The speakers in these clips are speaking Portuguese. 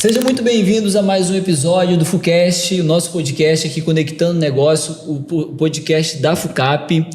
Sejam muito bem-vindos a mais um episódio do FUCast, o nosso podcast aqui Conectando Negócio, o podcast da FUCAP.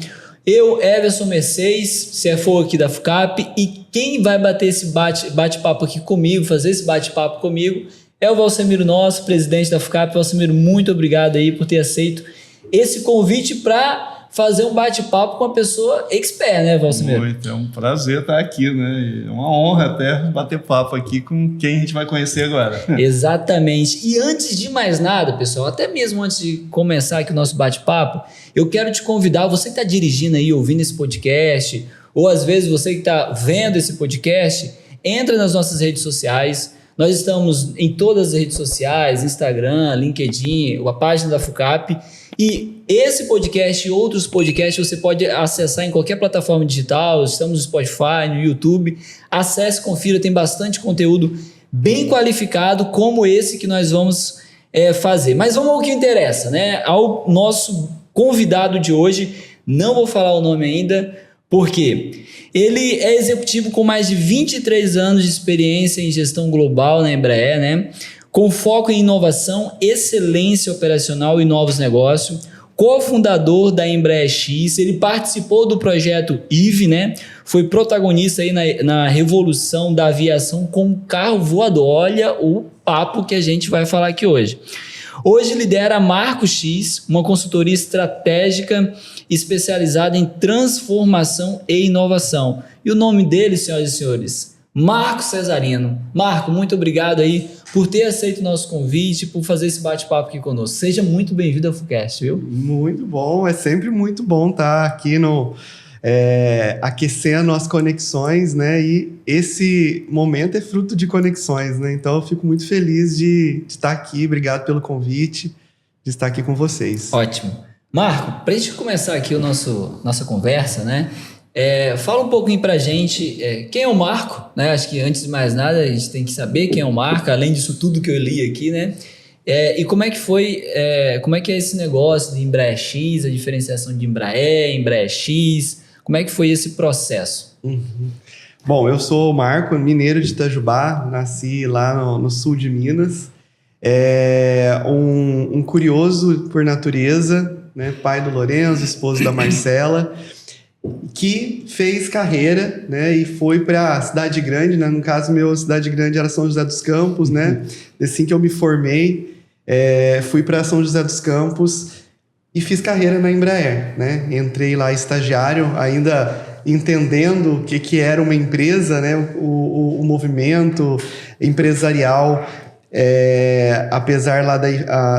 Eu, Everson Mercedes, CFO aqui da FUCAP, e quem vai bater esse bate-papo aqui comigo, fazer esse bate-papo comigo, é o Valcemiro Nosso, presidente da FUCAP. Valcemiro, muito obrigado aí por ter aceito esse convite para fazer um bate-papo com uma pessoa expert, né, Valcemiro? Muito, é um prazer estar aqui, né? É uma honra até bater papo aqui com quem a gente vai conhecer agora. Exatamente. E antes de mais nada, pessoal, até mesmo antes de começar aqui o nosso bate-papo, eu quero te convidar, você que está dirigindo aí, ouvindo esse podcast, ou às vezes você que está vendo esse podcast, entra nas nossas redes sociais. Nós estamos em todas as redes sociais, Instagram, LinkedIn, a página da FUCAP. E esse podcast e outros podcasts você pode acessar em qualquer plataforma digital. Estamos no Spotify, no YouTube. Acesse, confira, tem bastante conteúdo bem qualificado como esse que nós vamos fazer. Mas vamos ao que interessa, né? Ao nosso convidado de hoje, não vou falar o nome ainda, porque ele é executivo com mais de 23 anos de experiência em gestão global na Embraer, né? Com foco em inovação, excelência operacional e novos negócios, cofundador da Embraer X, ele participou do projeto EVE, né? Foi protagonista aí na revolução da aviação com carro voador. Olha o papo que a gente vai falar aqui hoje. Hoje lidera a Marco X, uma consultoria estratégica especializada em transformação e inovação. E o nome dele, senhoras e senhores, Marco Cesarino. Marco, muito obrigado aí por ter aceito o nosso convite, por fazer esse bate-papo aqui conosco. Seja muito bem-vindo ao FUCast, viu? Muito bom, é sempre muito bom estar aqui aquecendo as conexões, né? E esse momento é fruto de conexões, né? Então eu fico muito feliz de estar aqui. Obrigado pelo convite, de estar aqui com vocês. Ótimo. Marco, para a gente começar aqui nossa conversa, né? Fala um pouquinho pra gente quem é o Marco, né? Acho que antes de mais nada a gente tem que saber quem é o Marco, além disso tudo que eu li aqui, né? E como é que foi, como é que é esse negócio de Embraer X, a diferenciação de Embraer X, como é que foi esse processo? Uhum. Bom, eu sou o Marco, mineiro de Itajubá, nasci lá no sul de Minas, um curioso por natureza, né? Pai do Lorenzo, esposo da Marcela, que fez carreira, né, e foi para a cidade grande, né? No caso, minha cidade grande era São José dos Campos, né? Assim que eu me formei, fui para São José dos Campos e fiz carreira na Embraer, né? Entrei lá estagiário, ainda entendendo o que era uma empresa, né? O movimento empresarial, apesar lá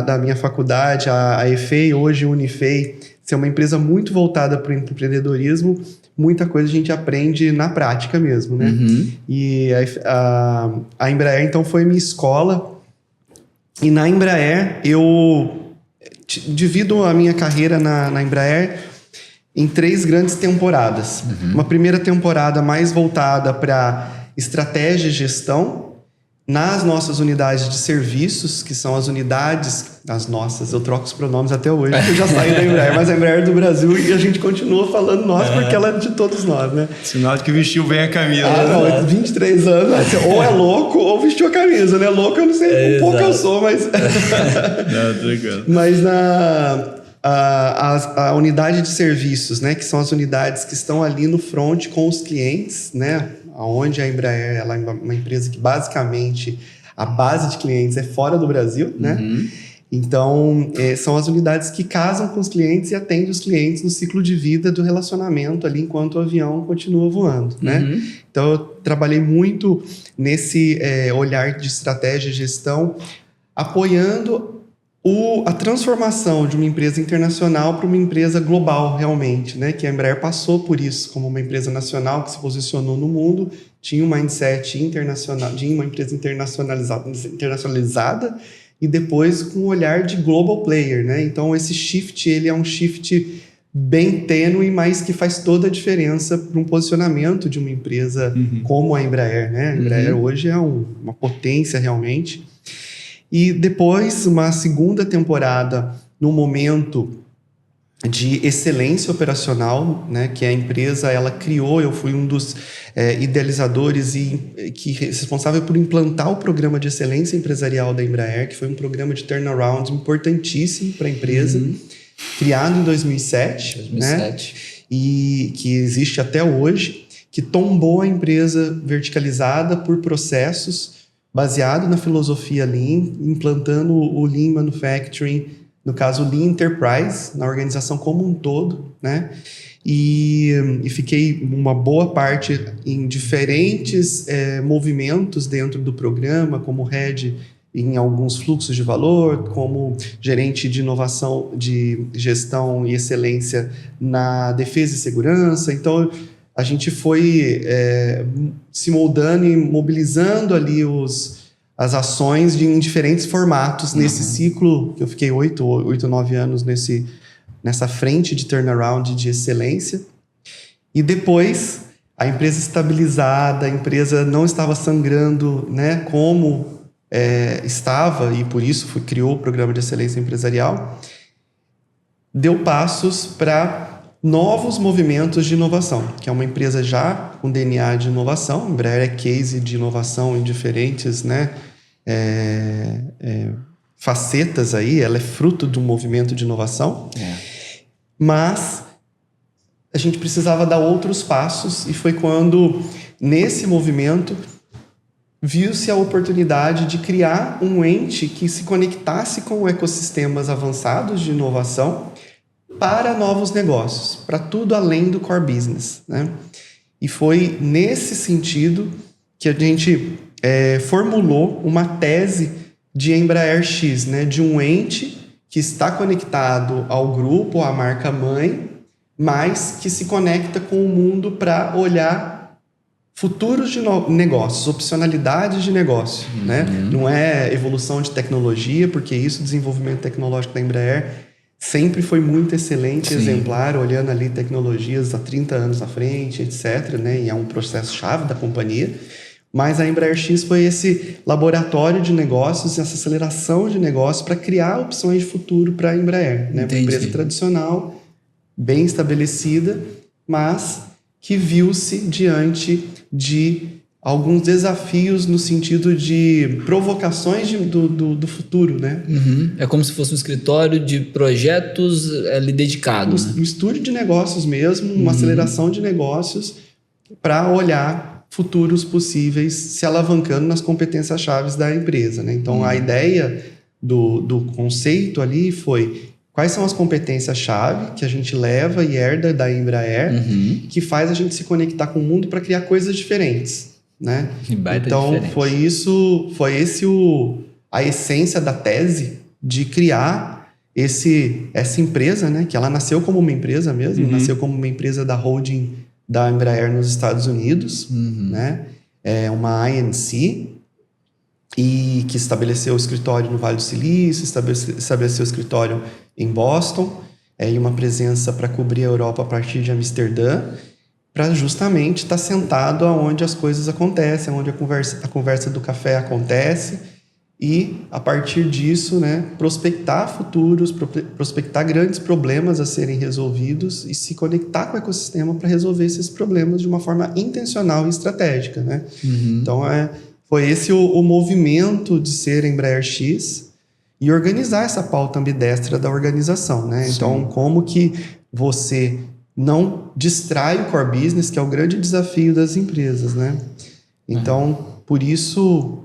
da minha faculdade, a EFEI, hoje Unifei, ser uma empresa muito voltada para o empreendedorismo, muita coisa a gente aprende na prática mesmo, né? Uhum. E a Embraer, então, foi minha escola. E na Embraer, eu divido a minha carreira na Embraer em 3 grandes temporadas. Uhum. Uma primeira temporada mais voltada para estratégia e gestão, nas nossas unidades de serviços, que são as unidades, as nossas, eu troco os pronomes até hoje, porque eu já saí da Embraer, mas a Embraer é do Brasil e a gente continua falando nós, porque ela é de todos nós, né? Sinal de que vestiu bem a camisa. Não, 23 anos, ou é louco ou vestiu a camisa, né? Louco eu não sei, um pouco eu sou, mas... Não, tranquilo. Mas a unidade de serviços, né, que são as unidades que estão ali no front com os clientes, né, onde a Embraer ela é uma empresa que basicamente a base de clientes é fora do Brasil, né? Uhum. Então, são as unidades que casam com os clientes e atendem os clientes no ciclo de vida do relacionamento ali enquanto o avião continua voando, né? Uhum. Então, eu trabalhei muito nesse olhar de estratégia e gestão, apoiando a transformação de uma empresa internacional para uma empresa global, realmente, né? Que a Embraer passou por isso, como uma empresa nacional que se posicionou no mundo, tinha um mindset internacional, tinha uma empresa internacionalizada e depois com um olhar de global player, né? Então, esse shift, ele é um shift bem tênue, mas que faz toda a diferença para um posicionamento de uma empresa como a Embraer, né? A Embraer hoje é uma potência, realmente. E depois, uma segunda temporada, no momento de excelência operacional, né, que a empresa ela criou. Eu fui um dos idealizadores e que responsável por implantar o programa de excelência empresarial da Embraer, que foi um programa de turnaround importantíssimo para a empresa, criado em 2007, né, e que existe até hoje, que tombou a empresa verticalizada por processos baseado na filosofia Lean, implantando o Lean Manufacturing, no caso o Lean Enterprise, na organização como um todo, né? E fiquei uma boa parte em diferentes movimentos dentro do programa, como head em alguns fluxos de valor, como gerente de inovação, de gestão e excelência na defesa e segurança. Então, a gente foi se moldando e mobilizando ali as ações em diferentes formatos nesse ciclo, que eu fiquei 8, 9 anos nessa frente de turnaround de excelência. E depois, a empresa estabilizada, a empresa não estava sangrando, né, como estava, e por isso criou o programa de excelência empresarial, deu passos para novos movimentos de inovação, que é uma empresa já com DNA de inovação. A Embraer é case de inovação em diferentes, né, facetas aí, ela é fruto de um movimento de inovação, mas a gente precisava dar outros passos, e foi quando, nesse movimento, viu-se a oportunidade de criar um ente que se conectasse com ecossistemas avançados de inovação para novos negócios, para tudo além do core business, né? E foi nesse sentido que a gente formulou uma tese de Embraer X, né? De um ente que está conectado ao grupo, à marca mãe, mas que se conecta com o mundo para olhar futuros de negócios, opcionalidades de negócio, né? Não é evolução de tecnologia, porque isso, desenvolvimento tecnológico da Embraer sempre foi muito excelente, exemplar, olhando ali tecnologias há 30 anos à frente, etc., né? E é um processo-chave da companhia. Mas a Embraer X foi esse laboratório de negócios, essa aceleração de negócios para criar opções de futuro para a Embraer, né? Uma empresa tradicional, bem estabelecida, mas que viu-se diante de alguns desafios no sentido de provocações do futuro, né? É como se fosse um escritório de projetos ali dedicado. Um estúdio de negócios mesmo, uma aceleração de negócios para olhar futuros possíveis, se alavancando nas competências chaves da empresa, né? Então, a ideia do conceito ali foi: quais são as competências-chave que a gente leva e herda da Embraer, que faz a gente se conectar com o mundo para criar coisas diferentes, né? Então, a essência da tese de criar essa empresa, né? Que ela nasceu como uma empresa mesmo, nasceu como uma empresa da holding da Embraer nos Estados Unidos, né? É uma INC, e que estabeleceu o escritório no Vale do Silício, estabeleceu o escritório em Boston, e uma presença para cobrir a Europa a partir de Amsterdã, para justamente estar sentado aonde as coisas acontecem, onde a conversa do café acontece, e a partir disso, né, prospectar futuros, prospectar grandes problemas a serem resolvidos e se conectar com o ecossistema para resolver esses problemas de uma forma intencional e estratégica, né? Então, foi esse o movimento de ser Embraer X e organizar essa pauta ambidestra da organização, né? Então, como que você não distrai o core business, que é o grande desafio das empresas, né? Então, por isso,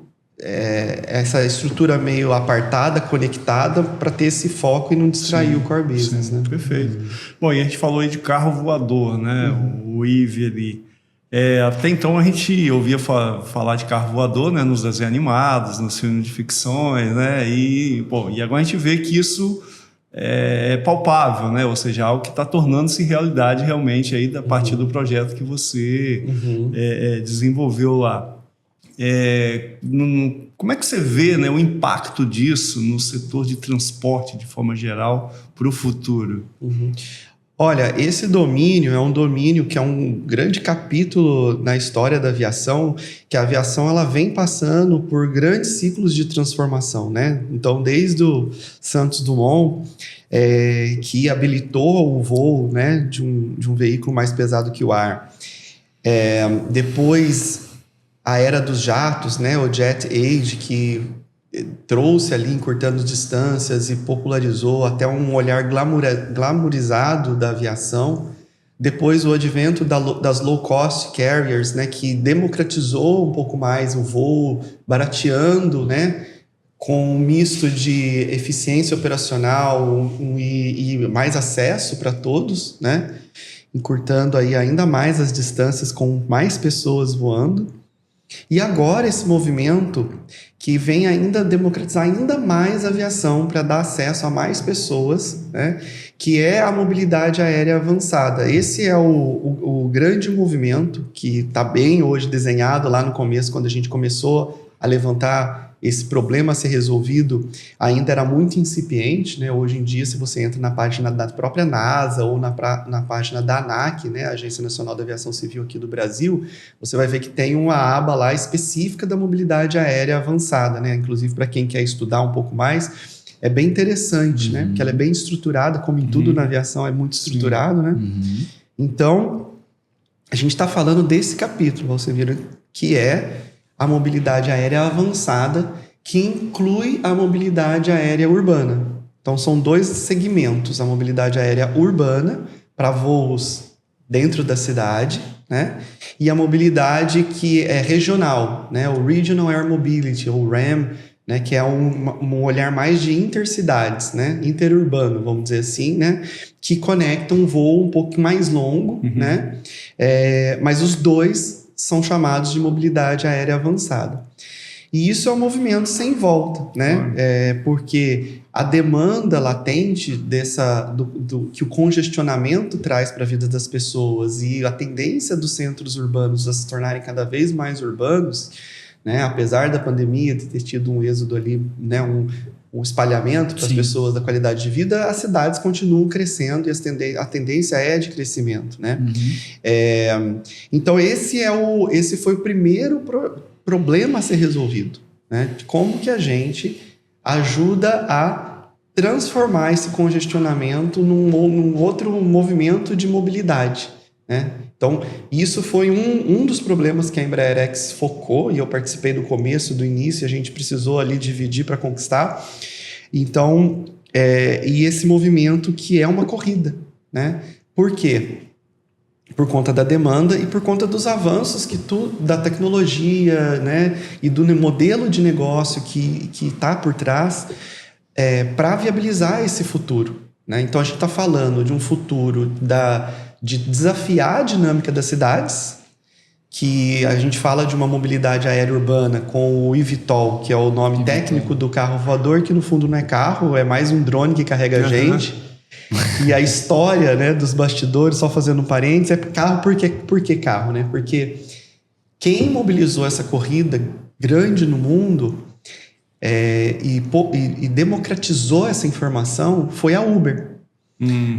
essa estrutura meio apartada, conectada, para ter esse foco e não distrair o core business, né? Perfeito. Bom, e a gente falou aí de carro voador, né? O Eve ali. Até então a gente ouvia falar de carro voador, né, nos desenhos animados, nos filmes de ficções, né? E agora a gente vê que isso é palpável, né? Ou seja, algo que está tornando-se realidade realmente aí a partir do projeto que você desenvolveu lá. Como é que você vê, né, o impacto disso no setor de transporte de forma geral para o futuro? Olha, esse domínio é um domínio que é um grande capítulo na história da aviação, que a aviação ela vem passando por grandes ciclos de transformação, né? Então, desde o Santos Dumont, que habilitou o voo, né, de um veículo mais pesado que o ar. Depois, a era dos jatos, né, o Jet Age, que trouxe ali, encurtando distâncias e popularizou até um olhar glamourizado da aviação. Depois, o advento das low-cost carriers, né, que democratizou um pouco mais o voo, barateando, né, com um misto de eficiência operacional e mais acesso para todos, né, encurtando aí ainda mais as distâncias com mais pessoas voando. E agora esse movimento que vem ainda democratizar ainda mais a aviação para dar acesso a mais pessoas, né, que é a mobilidade aérea avançada. Esse é o grande movimento que está bem hoje desenhado lá no começo, quando a gente começou a levantar esse problema a ser resolvido, ainda era muito incipiente, né? Hoje em dia, se você entra na página da própria NASA ou na página da ANAC, né, Agência Nacional da Aviação Civil aqui do Brasil, você vai ver que tem uma aba lá específica da mobilidade aérea avançada, né? Inclusive, para quem quer estudar um pouco mais, é bem interessante, né? Porque ela é bem estruturada, como em tudo na aviação é muito estruturado, né? Então, a gente está falando desse capítulo, você viu, que é a mobilidade aérea avançada, que inclui a mobilidade aérea urbana. Então, são dois segmentos: a mobilidade aérea urbana, para voos dentro da cidade, né? E a mobilidade que é regional, né? O Regional Air Mobility, ou RAM, né? Que é um olhar mais de intercidades, né? Interurbano, vamos dizer assim, né? Que conecta um voo um pouco mais longo, né? Mas os dois são chamados de mobilidade aérea avançada. E isso é um movimento sem volta, né? Porque a demanda latente que o congestionamento traz para a vida das pessoas e a tendência dos centros urbanos a se tornarem cada vez mais urbanos, né? Apesar da pandemia de ter tido um êxodo ali, né? um espalhamento para as pessoas da qualidade de vida, as cidades continuam crescendo e a tendência é de crescimento, né? Então esse foi o primeiro problema a ser resolvido, né? Como que a gente ajuda a transformar esse congestionamento num outro movimento de mobilidade, né? Então, isso foi um dos problemas que a Embraer-X focou, e eu participei do começo, do início, a gente precisou ali dividir para conquistar. Então, e esse movimento que é uma corrida, né? Por quê? Por conta da demanda e por conta dos avanços da tecnologia, né? E do modelo de negócio que está por trás para viabilizar esse futuro, né? Então, a gente está falando de um futuro de desafiar a dinâmica das cidades, que a gente fala de uma mobilidade aérea urbana com o eVTOL, que é o nome técnico do carro voador, que no fundo não é carro, é mais um drone que carrega a gente. E a história, né, dos bastidores, só fazendo um parênteses, é carro. Por que carro, né? Porque quem mobilizou essa corrida grande no mundo e democratizou essa informação foi a Uber.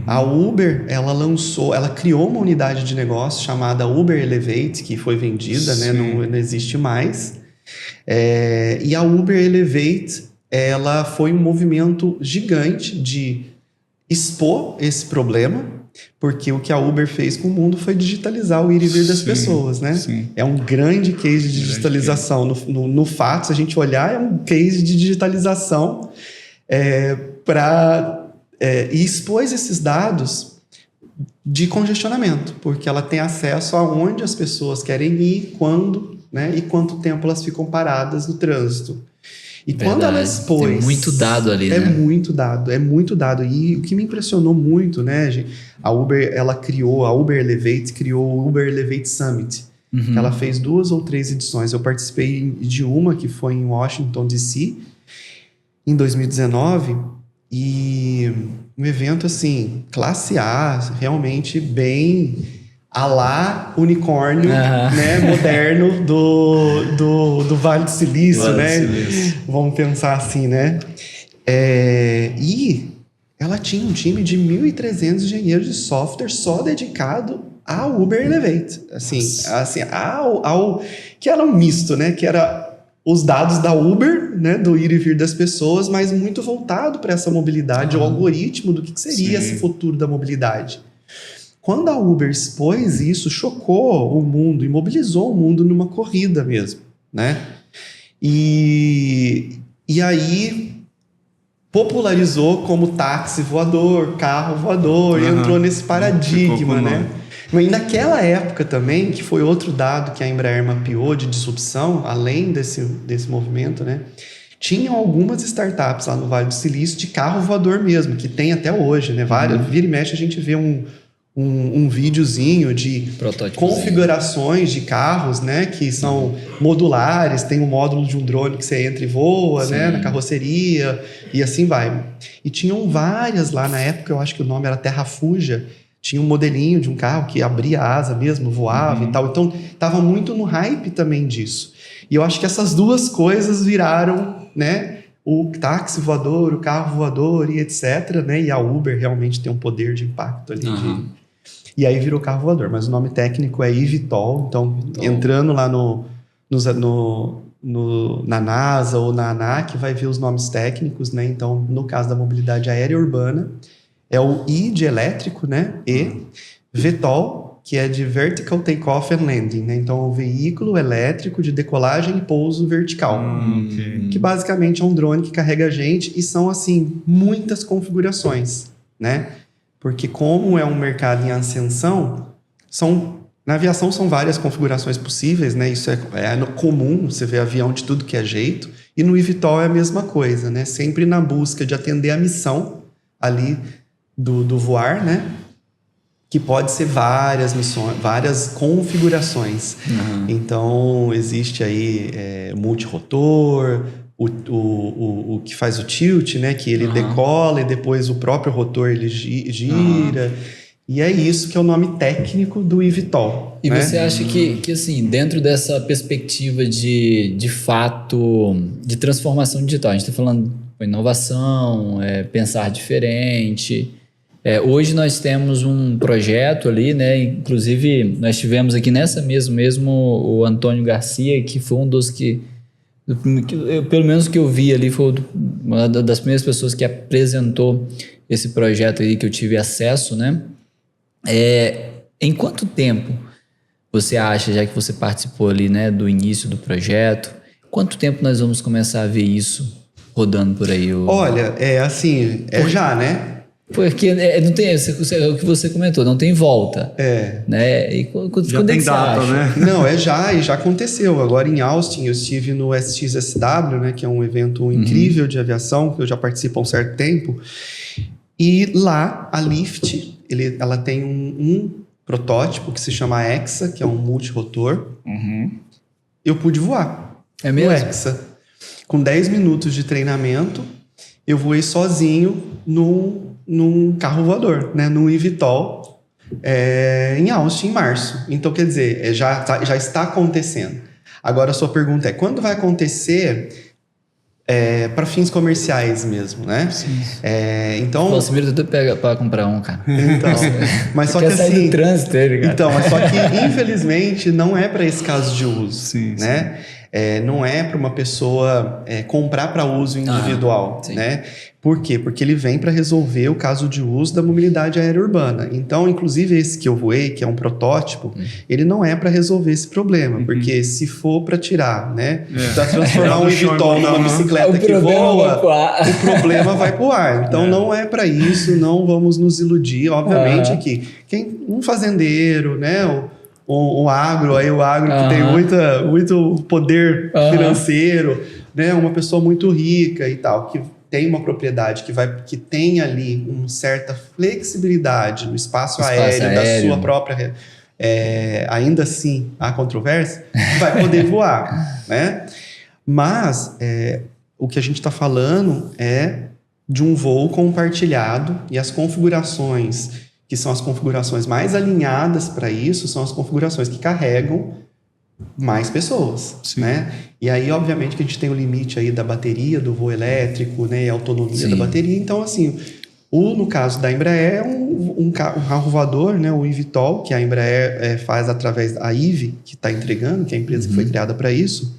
A Uber, ela criou uma unidade de negócio chamada Uber Elevate, que foi vendida, né? Não existe mais. E a Uber Elevate, ela foi um movimento gigante de expor esse problema, porque o que a Uber fez com o mundo foi digitalizar o ir e vir das pessoas, né? É um grande case de digitalização. No fato, se a gente olhar, é um case de digitalização e expôs esses dados de congestionamento, porque ela tem acesso aonde as pessoas querem ir, quando, né, e quanto tempo elas ficam paradas no trânsito. E quando ela expôs... Tem muito dado ali, né? É muito dado. E o que me impressionou muito, né, gente, a Uber Elevate criou o Uber Elevate Summit. Que ela fez 2 ou 3 edições. Eu participei de uma que foi em Washington, D.C., em 2019... E um evento, assim, classe A, realmente bem à la unicórnio, né, moderno do Vale do Silício, né? Vamos pensar assim, né? E ela tinha um time de 1.300 engenheiros de software só dedicado ao Uber Elevate. Assim, que era um misto, né? Que era os dados da Uber, né? Do ir e vir das pessoas, mas muito voltado para essa mobilidade, o algoritmo do que seria esse futuro da mobilidade. Quando a Uber expôs isso, chocou o mundo, imobilizou o mundo numa corrida mesmo, né? E aí popularizou como táxi voador, carro voador, e entrou nesse paradigma, né? E naquela época também, que foi outro dado que a Embraer mapeou de disrupção, além desse movimento, né? Tinham algumas startups lá no Vale do Silício de carro voador mesmo, que tem até hoje, né? Vira e mexe a gente vê um videozinho de configurações de carros, né? Que são modulares, tem um módulo de um drone que você entra e voa, né? Na carroceria, e assim vai. E tinham várias lá na época, eu acho que o nome era Terrafugia, tinha um modelinho de um carro que abria a asa mesmo, voava e tal. Então, estava muito no hype também disso. E eu acho que essas duas coisas viraram, né? O táxi voador, o carro voador e etc, né? E a Uber realmente tem um poder de impacto ali. E aí virou carro voador. Mas o nome técnico é eVTOL. Então, entrando lá na NASA ou na ANAC, vai ver os nomes técnicos, né? Então, no caso da mobilidade aérea urbana, é o I de elétrico, né? E VTOL, que é de Vertical Takeoff and Landing, né? Então, é um veículo elétrico de decolagem e pouso vertical. Que basicamente é um drone que carrega gente e são, assim, muitas configurações, né? Porque como é um mercado em ascensão, na aviação são várias configurações possíveis, né? Isso é comum, você vê avião de tudo que é jeito. E no eVTOL é a mesma coisa, né? Sempre na busca de atender a missão ali do voar, né? Que pode ser várias missões, várias configurações. Então, existe aí multirotor, o que faz o tilt, né? Que ele decola e depois o próprio rotor ele gira. E é isso que é o nome técnico do eVTOL. E né? você acha que assim, dentro dessa perspectiva de fato, de transformação digital, a gente está falando de inovação, pensar diferente. Hoje nós temos um projeto ali, né? Inclusive, nós tivemos aqui nessa mesmo o Antônio Garcia, que foi um dos pelo menos que eu vi ali, foi uma das primeiras pessoas que apresentou esse projeto aí que eu tive acesso, né? Em quanto tempo você acha, já que você participou ali, né, do início do projeto, quanto tempo nós vamos começar a ver isso rodando por aí? Olha, já, né? Porque não tem, o que você comentou, não tem volta. Né? E quando já é tem que data, você acha? né? Não, e já aconteceu. Agora em Austin, eu estive no SXSW, né, que é um evento incrível de aviação, que eu já participo há um certo tempo. E lá, a Lift, ela tem um protótipo que se chama Exa, que é um multirotor. Eu pude voar. É mesmo? No Exa. Com 10 minutos de treinamento, eu voei sozinho num carro voador, né? No eVTOL, em Austin, em março. Então, quer dizer, já está acontecendo. Agora, a sua pergunta é, quando vai acontecer para fins comerciais mesmo, né? Sim. Então... Pô, você tudo pega para comprar um, cara. Então, mas só que sair assim... do trânsito dele, cara. Então, mas só que, infelizmente, não é para esse caso de uso, Sim, né? Não é para uma pessoa comprar para uso individual, né? Por quê? Porque ele vem para resolver o caso de uso da mobilidade aérea urbana. Então, inclusive esse que eu voei, que é um protótipo, ele não é para resolver esse problema, porque se for para tirar, né? Para transformar um eVTOL numa bicicleta que voa, o problema vai pro ar. Então, não é para isso, não vamos nos iludir. Obviamente que um fazendeiro, né? O agro que tem muito poder financeiro, né? Uma pessoa muito rica e tal, que tem uma propriedade que tem ali uma certa flexibilidade no espaço aéreo da sua própria... ainda assim, há controvérsia, vai poder voar, né? Mas o que a gente está falando é de um voo compartilhado e as configurações que são as configurações mais alinhadas para isso, são as configurações que carregam mais pessoas, né? E aí, obviamente, que a gente tem o limite aí da bateria, do voo elétrico, né? E a autonomia da bateria. Então, assim, No caso da Embraer, é um carro voador, né, o eVTOL, que a Embraer faz através da IVE, que está entregando, que é a empresa que foi criada para isso.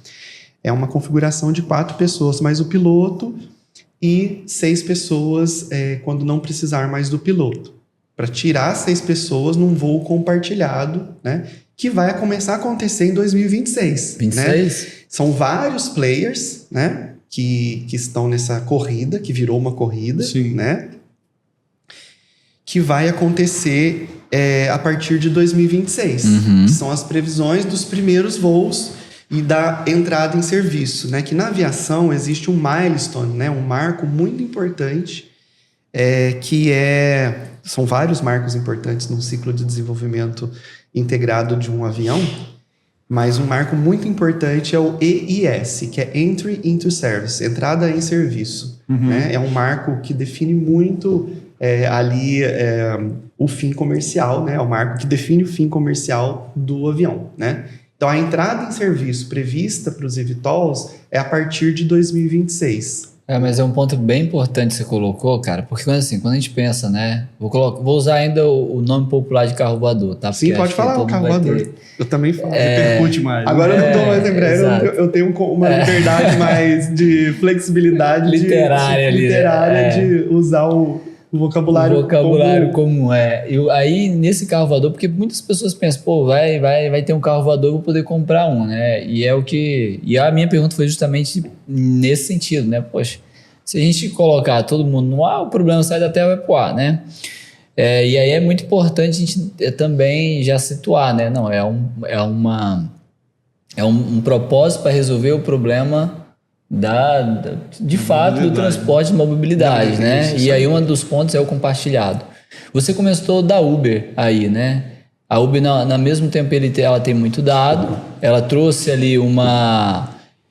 É uma configuração de 4 pessoas mais o piloto e 6 pessoas quando não precisar mais do piloto. Para tirar 6 pessoas num voo compartilhado, né, que vai começar a acontecer em 2026. 26? Né? São vários players, né, que estão nessa corrida, que virou uma corrida, Sim. né, que vai acontecer a partir de 2026. Que são as previsões dos primeiros voos e da entrada em serviço, né? Que na aviação existe um milestone, né? Um marco muito importante, são vários marcos importantes no ciclo de desenvolvimento integrado de um avião, mas um marco muito importante é o EIS, que é Entry into Service, entrada em serviço. Né? É um marco que define muito o fim comercial, né? É o marco que define o fim comercial do avião, né? Então, a entrada em serviço prevista para os eVTOLs é a partir de 2026. Mas é um ponto bem importante que você colocou, cara, porque quando a gente pensa, né? Vou usar ainda o nome popular de carro voador, tá? Sim, pode falar o carro voador. Eu também falo. Repercute mais. Agora eu não estou mais Embraer, eu tenho uma liberdade mais de flexibilidade literária de usar o vocabulário comum. Aí, nesse carro voador, porque muitas pessoas pensam, pô, vai ter um carro voador, eu vou poder comprar um, né? E a minha pergunta foi justamente nesse sentido, né? Poxa, se a gente colocar todo mundo no ar, o problema sai da terra e vai pro ar, né? E aí é muito importante a gente também já situar, né? Não, é um propósito para resolver o problema de fato do transporte de mobilidade, né? E aí um dos pontos é o compartilhado. Você começou da Uber aí, né? A Uber, no mesmo tempo, ela tem muito dado, ela trouxe ali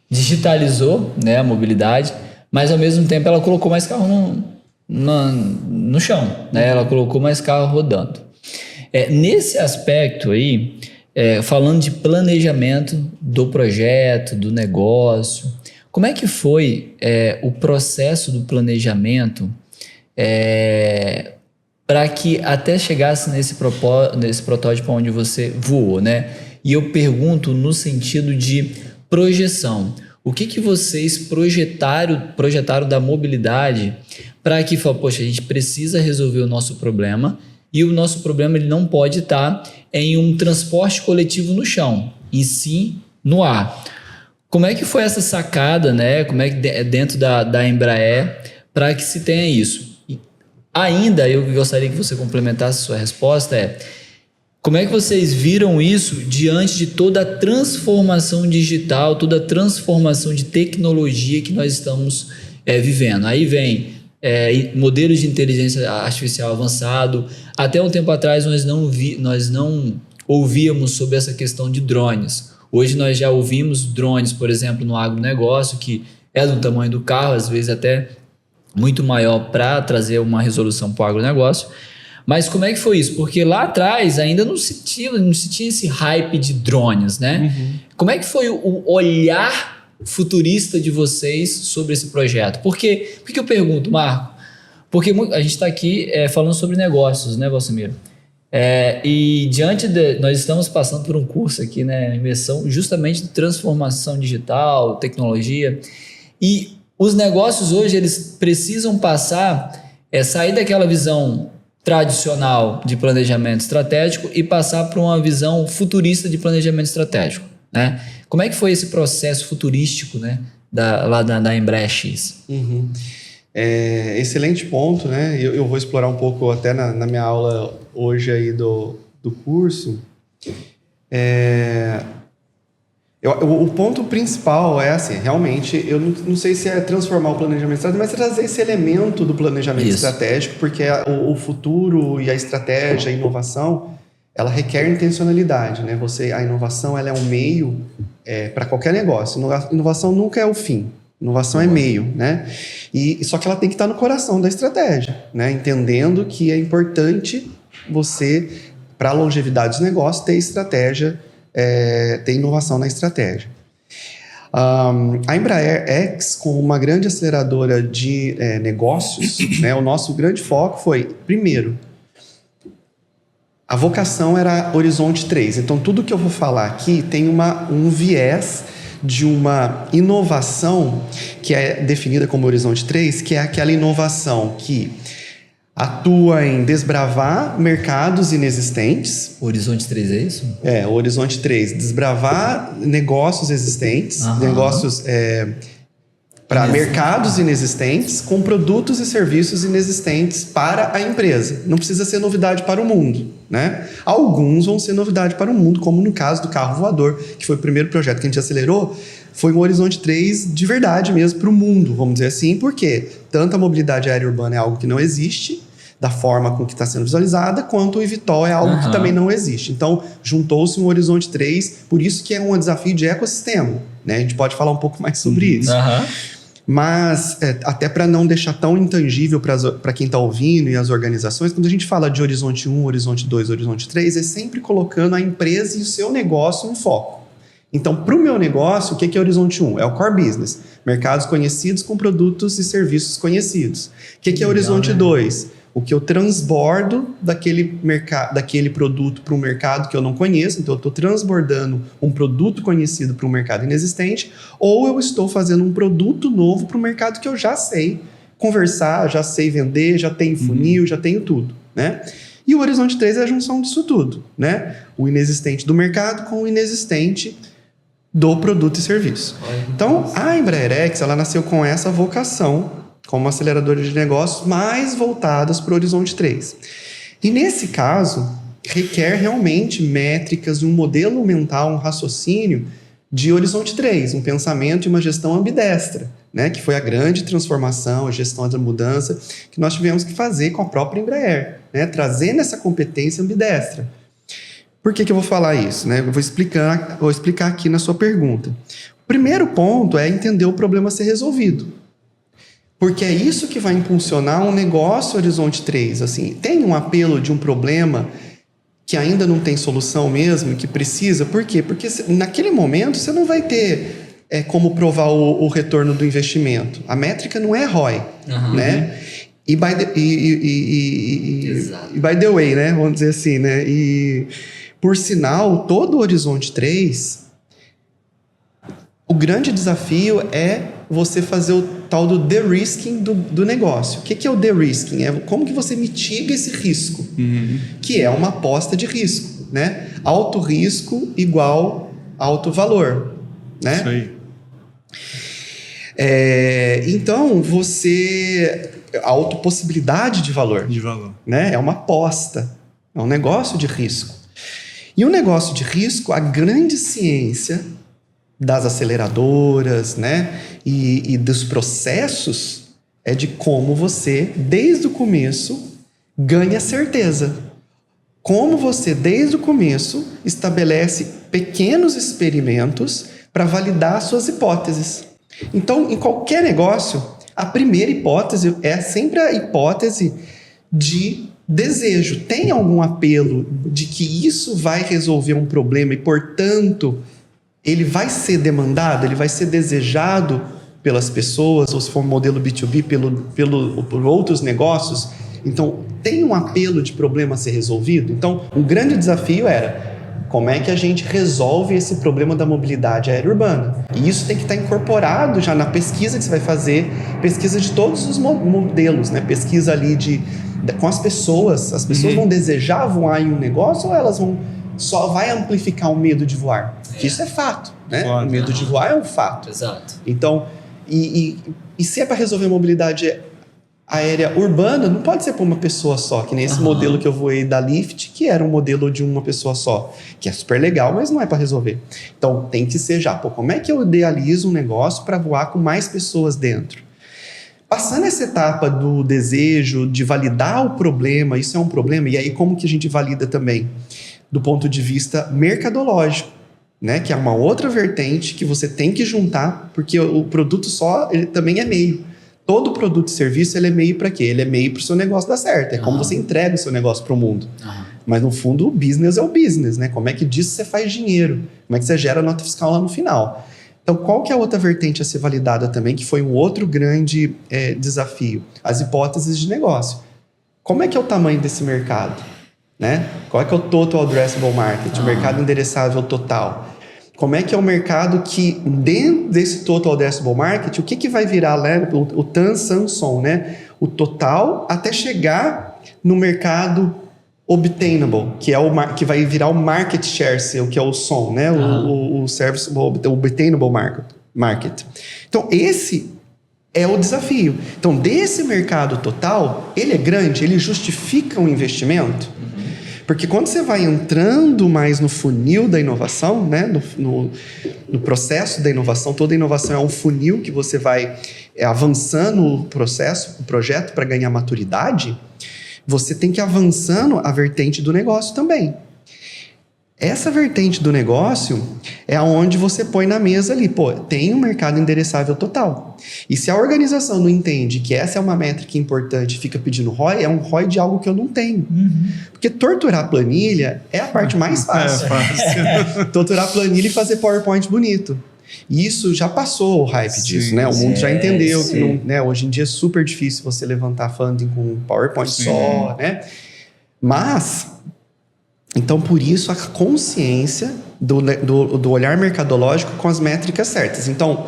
digitalizou, né, a mobilidade, mas ao mesmo tempo ela colocou mais carro no chão, né? Ela colocou mais carro rodando. Nesse aspecto aí, falando de planejamento do projeto, do negócio, como é que foi o processo do planejamento para que até chegasse nesse protótipo onde você voou, né? E eu pergunto no sentido de projeção. O que vocês projetaram da mobilidade para que, poxa, a gente precisa resolver o nosso problema e o nosso problema ele não pode estar em um transporte coletivo no chão, e sim no ar. Como é que foi essa sacada, né? Como é que dentro da Embraer para que se tenha isso? E ainda, eu gostaria que você complementasse a sua resposta, como é que vocês viram isso diante de toda a transformação digital, toda a transformação de tecnologia que nós estamos vivendo? Aí vem modelos de inteligência artificial avançado. Até um tempo atrás nós não ouvíamos sobre essa questão de drones. Hoje nós já ouvimos drones, por exemplo, no agronegócio, que é do tamanho do carro, às vezes até muito maior para trazer uma resolução para o agronegócio. Mas como é que foi isso? Porque lá atrás ainda não se tinha esse hype de drones, né? Como é que foi o olhar futurista de vocês sobre esse projeto? Por que eu pergunto, Marco? Porque a gente está aqui falando sobre negócios, né, Valcimiro? E nós estamos passando por um curso aqui, né, imersão justamente de transformação digital, tecnologia, e os negócios hoje eles precisam sair daquela visão tradicional de planejamento estratégico e passar para uma visão futurista de planejamento estratégico, né? Como é que foi esse processo futurístico, né, lá da Embraer X? Excelente ponto, né? Eu vou explorar um pouco até na minha aula hoje aí do curso. O ponto principal assim, realmente, eu não sei se é transformar o planejamento estratégico, mas trazer esse elemento do planejamento estratégico, porque o futuro e a estratégia, a inovação, ela requer intencionalidade, né? A inovação ela é um meio para qualquer negócio. Inovação nunca é o fim. Inovação é meio, né? Só que ela tem que estar no coração da estratégia, né? Entendendo que é importante você, para a longevidade dos negócios, ter estratégia, ter inovação na estratégia. A Embraer X, como uma grande aceleradora de negócios, né, o nosso grande foco foi, primeiro, a vocação era Horizonte 3. Então, tudo que eu vou falar aqui tem um viés de uma inovação que é definida como Horizonte 3, que é aquela inovação que atua em desbravar mercados inexistentes. Horizonte 3 é isso? O Horizonte 3, desbravar negócios existentes, negócios para mercados inexistentes, com produtos e serviços inexistentes para a empresa. Não precisa ser novidade para o mundo, né? Alguns vão ser novidade para o mundo, como no caso do carro voador, que foi o primeiro projeto que a gente acelerou, foi um Horizonte 3 de verdade mesmo para o mundo, vamos dizer assim, porque tanto a mobilidade aérea urbana é algo que não existe, da forma com que está sendo visualizada, quanto o eVTOL é algo que também não existe. Então, juntou-se um Horizonte 3, por isso que é um desafio de ecossistema, né? A gente pode falar um pouco mais sobre isso. Mas, até para não deixar tão intangível para quem está ouvindo e as organizações, quando a gente fala de Horizonte 1, Horizonte 2, Horizonte 3, é sempre colocando a empresa e o seu negócio em foco. Então, para o meu negócio, o que é Horizonte 1? É o core business. Mercados conhecidos com produtos e serviços conhecidos. O que é Horizonte 2? O que eu transbordo daquele produto para um mercado que eu não conheço. Então, eu estou transbordando um produto conhecido para um mercado inexistente, ou eu estou fazendo um produto novo para um mercado que eu já sei conversar, já sei vender, já tenho funil, já tenho tudo, né? E o Horizonte 3 é a junção disso tudo, né? O inexistente do mercado com o inexistente do produto e serviço. Então, a Embraer X, ela nasceu com essa vocação como aceleradora de negócios mais voltadas para o Horizonte 3. E nesse caso, requer realmente métricas, um modelo mental, um raciocínio de Horizonte 3, um pensamento e uma gestão ambidestra, né? Que foi a grande transformação, a gestão da mudança que nós tivemos que fazer com a própria Embraer, né? Trazendo essa competência ambidestra. Por que eu vou falar isso, né? Eu vou explicar aqui na sua pergunta. O primeiro ponto é entender o problema a ser resolvido. Porque é isso que vai impulsionar um negócio Horizonte 3. Assim, tem um apelo de um problema que ainda não tem solução mesmo, que precisa. Por quê? Porque naquele momento você não vai ter como provar o retorno do investimento. A métrica não é ROI, né? E by the way, né? Vamos dizer assim, né? E, por sinal, todo o Horizonte 3, o grande desafio é você fazer o tal do de-risking do negócio. O que é o de-risking? É como que você mitiga esse risco, que é uma aposta de risco, né? Alto risco igual alto valor, né? Isso aí. Então, autopossibilidade de valor. De valor. Né? É uma aposta, é um negócio de risco. E o negócio de risco, a grande ciência das aceleradoras, né? E dos processos é de como você, desde o começo, ganha certeza. Como você, desde o começo, estabelece pequenos experimentos para validar suas hipóteses. Então, em qualquer negócio, a primeira hipótese é sempre a hipótese de desejo. Tem algum apelo de que isso vai resolver um problema e, portanto, ele vai ser demandado, ele vai ser desejado pelas pessoas, ou se for um modelo B2B, por outros negócios. Então, tem um apelo de problema a ser resolvido? Então, um grande desafio era como é que a gente resolve esse problema da mobilidade aérea urbana. E isso tem que estar incorporado já na pesquisa que você vai fazer, pesquisa de todos os modelos, né? Pesquisa ali com as pessoas. As pessoas vão desejar voar em um negócio ou elas vão só vai amplificar o medo de voar? Que isso é fato, né? Claro. O medo de voar é um fato. Exato. Então, e se é para resolver a mobilidade aérea urbana, não pode ser para uma pessoa só, que nem esse modelo que eu voei da Lyft, que era um modelo de uma pessoa só, que é super legal, mas não é para resolver. Então, tem que ser já, como é que eu idealizo um negócio para voar com mais pessoas dentro? Passando essa etapa do desejo, de validar o problema, isso é um problema, e aí como que a gente valida também? Do ponto de vista mercadológico, né? Que é uma outra vertente que você tem que juntar, porque o produto só, ele também é meio. Todo produto e serviço, ele é meio para quê? Ele é meio para o seu negócio dar certo. É como você entrega o seu negócio para o mundo. Mas, no fundo, o business é o business, né? Como é que disso você faz dinheiro? Como é que você gera nota fiscal lá no final? Então, qual que é a outra vertente a ser validada também, que foi um outro grande desafio? As hipóteses de negócio. Como é que é o tamanho desse mercado? Né? Qual é que é o total addressable market, o mercado endereçável total? Como é que é o mercado que, dentro desse total addressable market, o que vai virar, né? O TAM, SAM, SOM, né? O total até chegar no mercado obtainable, que é que vai virar o market share seu, que é o SOM, né? O service, o obtainable market. Então, esse é o desafio. Então, desse mercado total, ele é grande, ele justifica um investimento. Porque quando você vai entrando mais no funil da inovação, né? no processo da inovação, toda inovação é um funil que você vai avançando o processo, o projeto para ganhar maturidade, você tem que ir avançando a vertente do negócio também. Essa vertente do negócio é onde você põe na mesa ali, tem um mercado endereçável total. E se a organização não entende que essa é uma métrica importante e fica pedindo ROI, é um ROI de algo que eu não tenho. Porque torturar a planilha é a parte mais fácil. Torturar a planilha e fazer PowerPoint bonito. E isso já passou o hype disso, né? O mundo já entendeu que não, né? Hoje em dia é super difícil você levantar funding com PowerPoint só, né? Mas, então por isso a consciência do olhar mercadológico com as métricas certas. Então,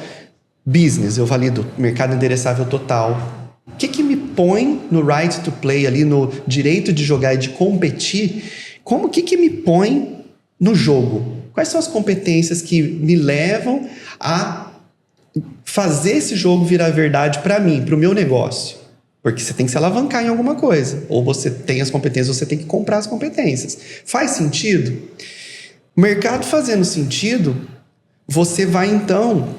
business, eu valido mercado endereçável total. O que me põe no right to play ali, no direito de jogar e de competir? O que me põe no jogo? Quais são as competências que me levam a fazer esse jogo virar verdade para mim, para o meu negócio? Porque você tem que se alavancar em alguma coisa. Ou você tem as competências, ou você tem que comprar as competências. Faz sentido? O mercado fazendo sentido, você vai então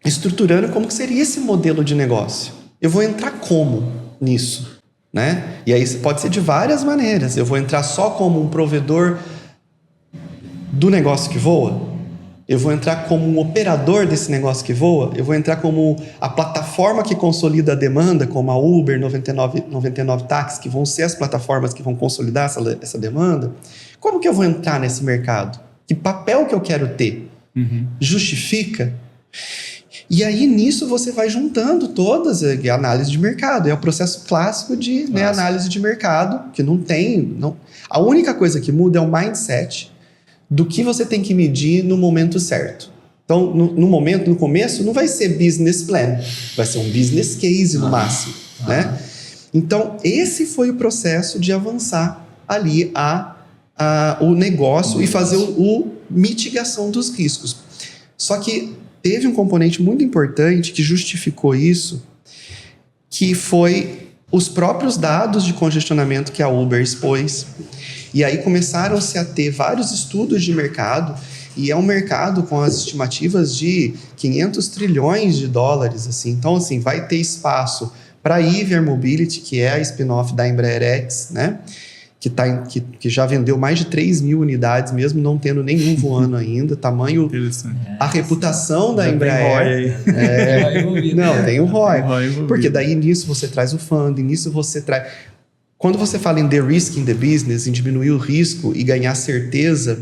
estruturando como que seria esse modelo de negócio. Eu vou entrar como nisso, né? E aí pode ser de várias maneiras. Eu vou entrar só como um provedor do negócio que voa? Eu vou entrar como um operador desse negócio que voa? Eu vou entrar como a plataforma que consolida a demanda, como a Uber, 99 Táxi, que vão ser as plataformas que vão consolidar essa demanda? Como que eu vou entrar nesse mercado? Que papel que eu quero ter? Justifica? E aí, nisso, você vai juntando todas as análises de mercado. É o processo clássico de análise de mercado, que não tem... A única coisa que muda é o mindset do que você tem que medir no momento certo. Então, no começo, não vai ser business plan, vai ser um business case no máximo, né? Então, esse foi o processo de avançar ali o negócio e fazer o mitigação dos riscos. Só que teve um componente muito importante que justificou isso, que foi os próprios dados de congestionamento que a Uber expôs. E aí começaram-se a ter vários estudos de mercado, e é um mercado com as estimativas de 500 trilhões de dólares. Assim. Então, assim, vai ter espaço para a Iver Mobility, que é a spin-off da Embraer X, né? Que já vendeu mais de 3 mil unidades, mesmo não tendo nenhum voando ainda. Tamanho, a reputação da Embraer. Não, tem o ROI. Porque daí nisso você traz o funding, nisso você traz... Quando você fala em de-risking the business, em diminuir o risco e ganhar certeza,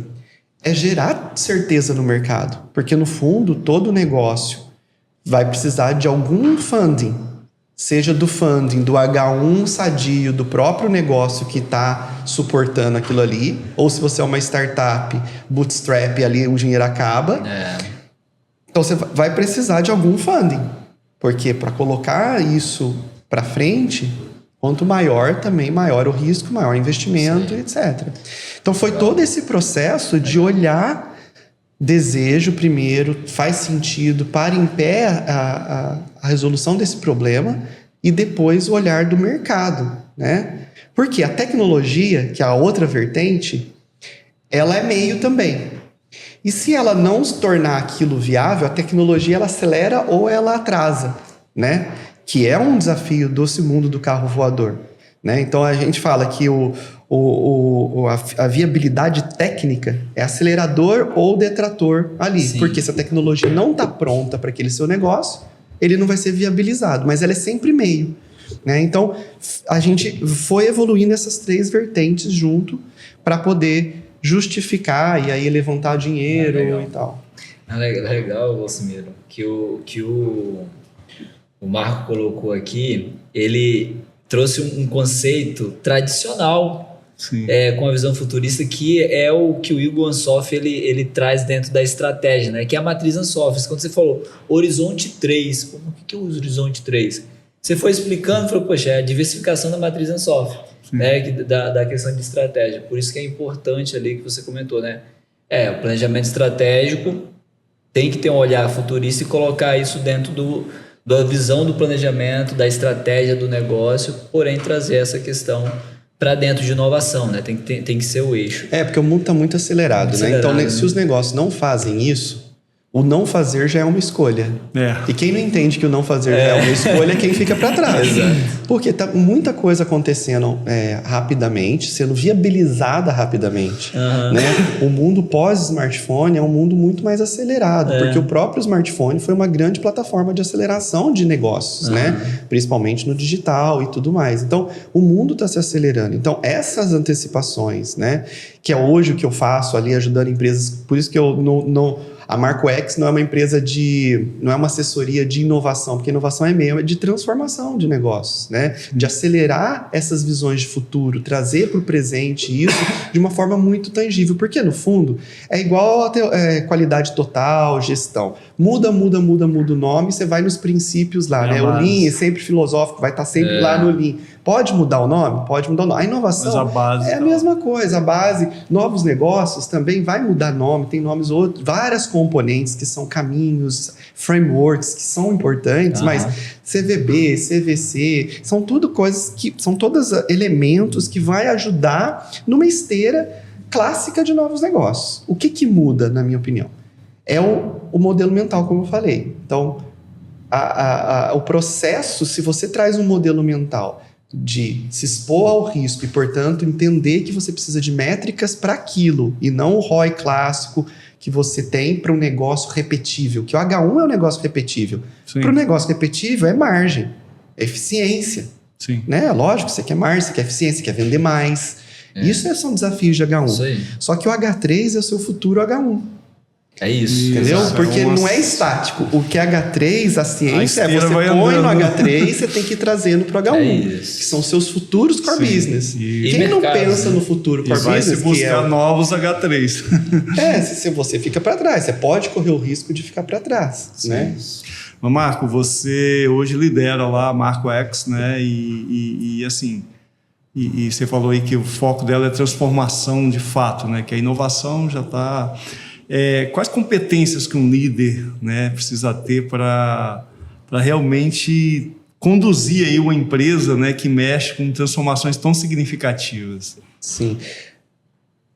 é gerar certeza no mercado. Porque, no fundo, todo negócio vai precisar de algum funding. Seja do funding, do H1 sadio, do próprio negócio que está suportando aquilo ali. Ou se você é uma startup, bootstrap, ali o dinheiro acaba. Então, você vai precisar de algum funding. Porque para colocar isso para frente... Quanto maior, também maior o risco, maior o investimento, etc. Então, foi todo esse processo de olhar desejo primeiro, faz sentido, para em pé a resolução desse problema e depois o olhar do mercado, né? Porque a tecnologia, que é a outra vertente, ela é meio também. E se ela não se tornar aquilo viável, a tecnologia ela acelera ou ela atrasa, né? Que é um desafio desse mundo do carro voador, né? Então, a gente fala que a viabilidade técnica é acelerador ou detrator ali. Sim. Porque se a tecnologia não está pronta para aquele seu negócio, ele não vai ser viabilizado, mas ela é sempre meio, né? Então, a gente foi evoluindo essas 3 vertentes junto para poder justificar e aí levantar dinheiro e tal. Legal, Valcimiro, que o Marco colocou aqui, ele trouxe um conceito tradicional, com a visão futurista, que é o que o Igor Ansoff ele traz dentro da estratégia, né? Que é a matriz Ansoff. Quando você falou Horizonte 3, o que é o Horizonte 3? Você foi explicando, falou, poxa, é a diversificação da matriz Ansoff, né? Da questão de estratégia. Por isso que é importante ali que você comentou, né? O planejamento estratégico tem que ter um olhar futurista e colocar isso dentro da visão do planejamento, da estratégia do negócio, porém trazer essa questão para dentro de inovação, né? Tem que ser o eixo. Porque o mundo está muito acelerado, né? Então, se os negócios não fazem isso, o não fazer já é uma escolha. E quem não entende que o não fazer já é uma escolha é quem fica para trás. Exato. Porque tá muita coisa acontecendo rapidamente, sendo viabilizada rapidamente. Né? O mundo pós-smartphone é um mundo muito mais acelerado, porque o próprio smartphone foi uma grande plataforma de aceleração de negócios, né? Principalmente no digital e tudo mais. Então, o mundo está se acelerando. Então, essas antecipações, né? Que é hoje o que eu faço ali, ajudando empresas, por isso que a Marco X não é uma empresa não é uma assessoria de inovação, porque inovação é de transformação de negócios, né? De acelerar essas visões de futuro, trazer para o presente isso de uma forma muito tangível, porque no fundo é igual a qualidade total, gestão. Muda o nome, você vai nos princípios lá, né? O Lean é sempre filosófico, vai estar sempre lá no Lean. Pode mudar o nome? Pode mudar o nome. A inovação mas a base é a mesma coisa. A base, novos negócios também vai mudar nome, tem nomes outros, várias componentes que são caminhos, frameworks que são importantes, mas CVB, CVC, são tudo coisas que são todos elementos que vai ajudar numa esteira clássica de novos negócios. O que muda, na minha opinião? É o modelo mental, como eu falei. Então, o processo, se você traz um modelo mental de se expor ao risco e, portanto, entender que você precisa de métricas para aquilo e não o ROI clássico que você tem para um negócio repetível, que o H1 é um negócio repetível. Para o negócio repetível é margem, é eficiência. Né? Lógico, você quer margem, você quer eficiência, você quer vender mais. Isso são desafios de H1. Só que o H3 é o seu futuro H1. É isso. Entendeu? Porque não é estático. O que é H3, a ciência você põe no H3, você tem que ir trazendo para o H1. Que são seus futuros core business. Quem não pensa no futuro core business... vai se buscar novos H3. Se você fica para trás. Você pode correr o risco de ficar para trás. Né? Mas, Marco, você hoje lidera lá a Marco X, né? E assim... E você falou aí que o foco dela é transformação de fato, né? Que a inovação já está... quais competências que um líder, né, precisa ter para realmente conduzir aí uma empresa, né, que mexe com transformações tão significativas? Sim.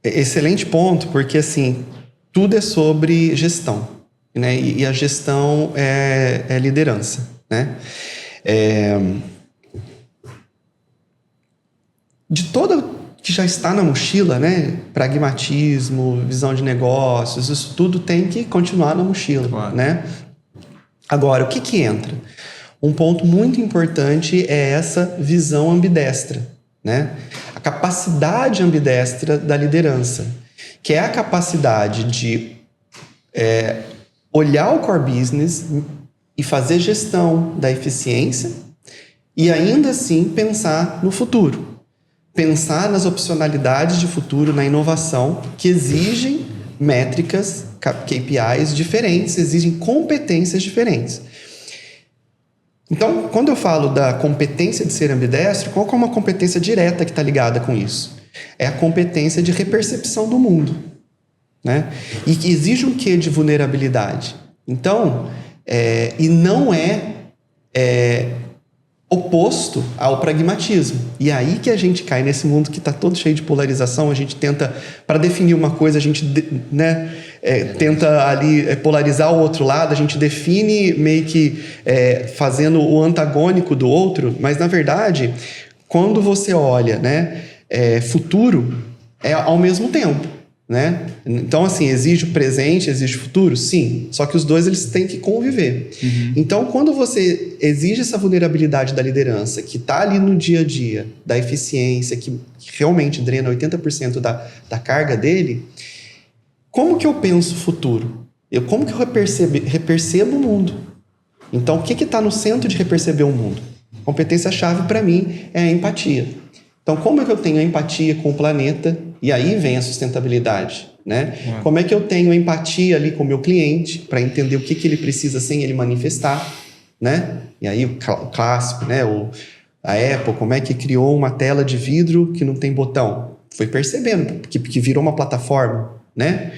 Excelente ponto, porque assim, tudo é sobre gestão, né? E a gestão é liderança, né? De toda... que já está na mochila, né? Pragmatismo, visão de negócios, isso tudo tem que continuar na mochila, né? Agora, o que entra? Um ponto muito importante é essa visão ambidestra, né? A capacidade ambidestra da liderança, que é a capacidade de olhar o core business e fazer gestão da eficiência e ainda assim pensar no futuro. Pensar nas opcionalidades de futuro, na inovação, que exigem métricas, KPIs diferentes, exigem competências diferentes. Então, quando eu falo da competência de ser ambidestro, qual é uma competência direta que está ligada com isso? É a competência de repercepção do mundo, né? E que exige um quê de vulnerabilidade. Então, e não é oposto ao pragmatismo. E aí que a gente cai nesse mundo que está todo cheio de polarização, a gente tenta, para definir uma coisa, a gente tenta ali polarizar o outro lado, a gente define meio que fazendo o antagônico do outro, mas na verdade, quando você olha, né, futuro é ao mesmo tempo. Né? Então, assim, exige o presente, exige o futuro? Sim. Só que os dois eles têm que conviver. Então, quando você exige essa vulnerabilidade da liderança, que está ali no dia a dia, da eficiência, que realmente drena 80% da carga dele, como que eu penso o futuro? Como que eu repercebo o mundo? Então, o que está no centro de reperceber o mundo? Competência-chave para mim é a empatia. Então, como é que eu tenho a empatia com o planeta? E aí vem a sustentabilidade, né? Como é que eu tenho a empatia ali com o meu cliente para entender o que ele precisa sem ele manifestar, né? E aí o clássico, né? A Apple, como é que criou uma tela de vidro que não tem botão? Foi percebendo que virou uma plataforma, né?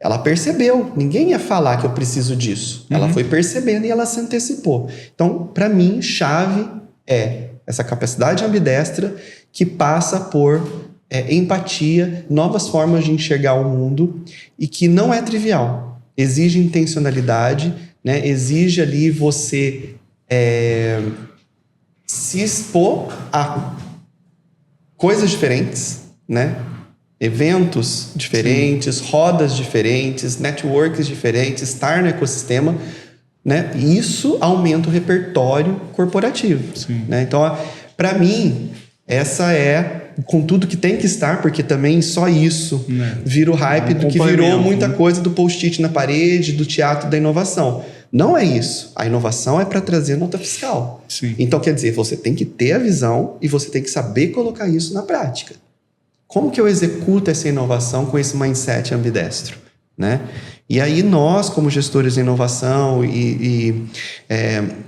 Ela percebeu, ninguém ia falar que eu preciso disso. Ela foi percebendo e ela se antecipou. Então, para mim, chave é essa capacidade ambidestra que passa por empatia, novas formas de enxergar o mundo e que não é trivial. Exige intencionalidade, né? Exige ali você se expor a coisas diferentes, né? Eventos diferentes, rodas diferentes, networks diferentes, estar no ecossistema, né? E isso aumenta o repertório corporativo, né? Então, para mim, essa é com tudo que tem que estar, porque também só isso vira o hype do que virou muita coisa do post-it na parede, do teatro da inovação. Não é isso. A inovação é para trazer nota fiscal. Então, quer dizer, você tem que ter a visão e você tem que saber colocar isso na prática. Como que eu executo essa inovação com esse mindset ambidestro, né? E aí nós, como gestores de inovação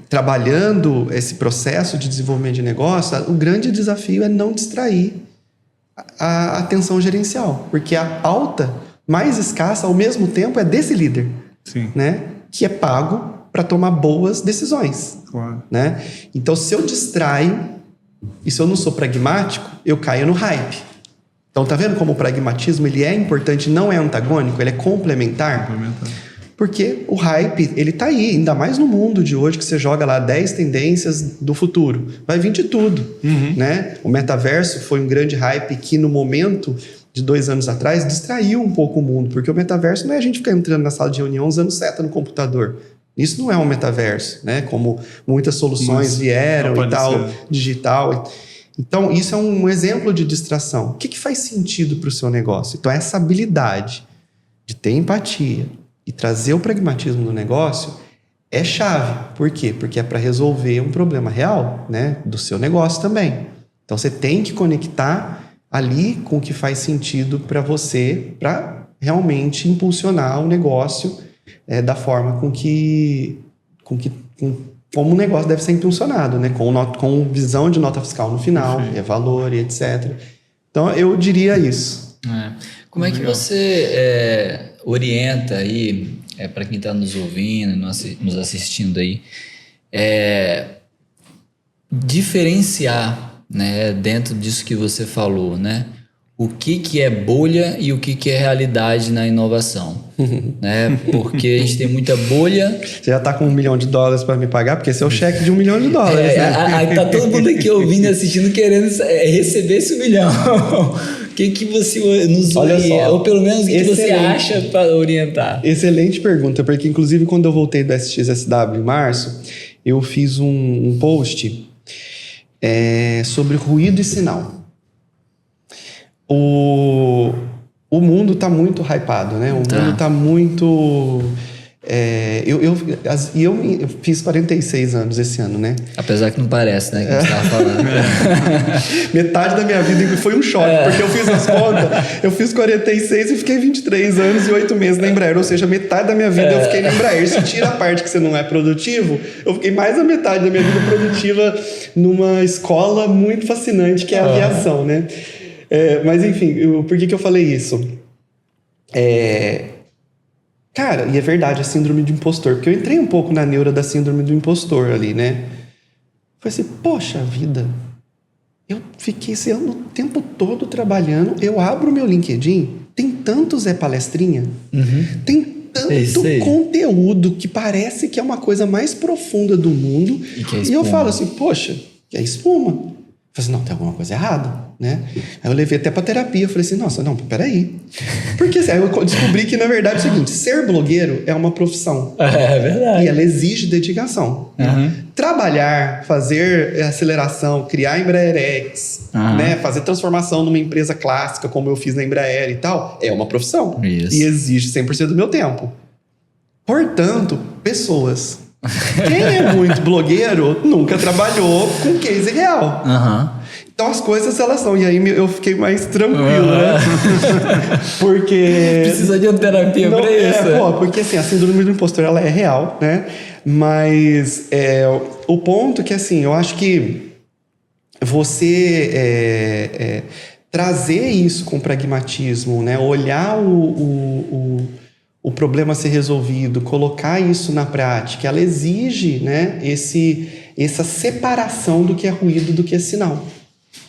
trabalhando esse processo de desenvolvimento de negócio, o grande desafio é não distrair a atenção gerencial, porque a pauta mais escassa, ao mesmo tempo, é desse líder, né? Que é pago para tomar boas decisões, né? Então, se eu distraio e se eu não sou pragmático, eu caio no hype. Então, tá vendo como o pragmatismo ele é importante, não é antagônico, ele é complementar? Porque o hype, ele tá aí, ainda mais no mundo de hoje, que você joga lá 10 tendências do futuro. Vai vir de tudo, né? O metaverso foi um grande hype que, no momento de 2 anos atrás, distraiu um pouco o mundo, porque o metaverso não é a gente ficar entrando na sala de reunião usando seta no computador. Isso não é um metaverso, né? Como muitas soluções vieram e tal, digital. Então, isso é um exemplo de distração. O que faz sentido para o seu negócio? Então, essa habilidade de ter empatia e trazer o pragmatismo no negócio é chave. Por quê? Porque é para resolver um problema real, né, do seu negócio também. Então, você tem que conectar ali com o que faz sentido para você, para realmente impulsionar o negócio da forma como o negócio deve ser impulsionado, né? Com visão de nota fiscal no final, valor e etc. Então, eu diria isso. Como é que você orienta aí, para quem está nos ouvindo, nos assistindo aí, diferenciar, né, dentro disso que você falou, né? O que é bolha e o que é realidade na inovação, né? Porque a gente tem muita bolha. Você já está com $1 milhão para me pagar? Porque esse é o cheque de $1 milhão, né? Aí tá todo mundo aqui ouvindo e assistindo querendo receber esse $1 milhão. O que você nos orienta? Ou pelo menos o que você acha para orientar? Excelente pergunta, porque inclusive quando eu voltei do SXSW em março, eu fiz um post sobre ruído e sinal. O mundo está muito hypado, né? O mundo está muito... Eu fiz 46 anos esse ano, né? Apesar que não parece, né? Que você estava falando. Metade da minha vida foi um choque, porque eu fiz as contas. Eu fiz 46 e fiquei 23 anos e 8 meses na Embraer. Ou seja, metade da minha vida eu fiquei na Embraer. Se tira a parte que você não é produtivo, eu fiquei mais da metade da minha vida produtiva numa escola muito fascinante, que é a aviação, né? Mas enfim, por que eu falei isso? Cara, e é verdade, a síndrome do impostor. Porque eu entrei um pouco na neura da síndrome do impostor ali, né? Falei assim, poxa vida, eu fiquei esse ano o tempo todo trabalhando, eu abro o meu LinkedIn, tem tanto Zé Palestrinha, tem tanto conteúdo que parece que é uma coisa mais profunda do mundo. E eu falo assim, poxa, que é espuma. Eu falei assim, não, tem alguma coisa errada, né? Aí eu levei até pra terapia, eu falei assim, nossa, não, peraí. Porque aí eu descobri que, na verdade, é o seguinte, ser blogueiro é uma profissão. É verdade. E ela exige dedicação. Trabalhar, fazer aceleração, criar Embraer X, né? Fazer transformação numa empresa clássica, como eu fiz na Embraer e tal, é uma profissão. Isso. E exige 100% do meu tempo. Portanto, pessoas. Quem é muito blogueiro nunca trabalhou com case real. Então as coisas elas são. E aí eu fiquei mais tranquilo, né? Porque... Precisa de uma terapia pra isso. Porque assim, a síndrome do impostor ela é real, né? Mas o ponto é que assim, eu acho que você trazer isso com pragmatismo, né? Olhar o problema a ser resolvido, colocar isso na prática, ela exige, né, essa separação do que é ruído do que é sinal.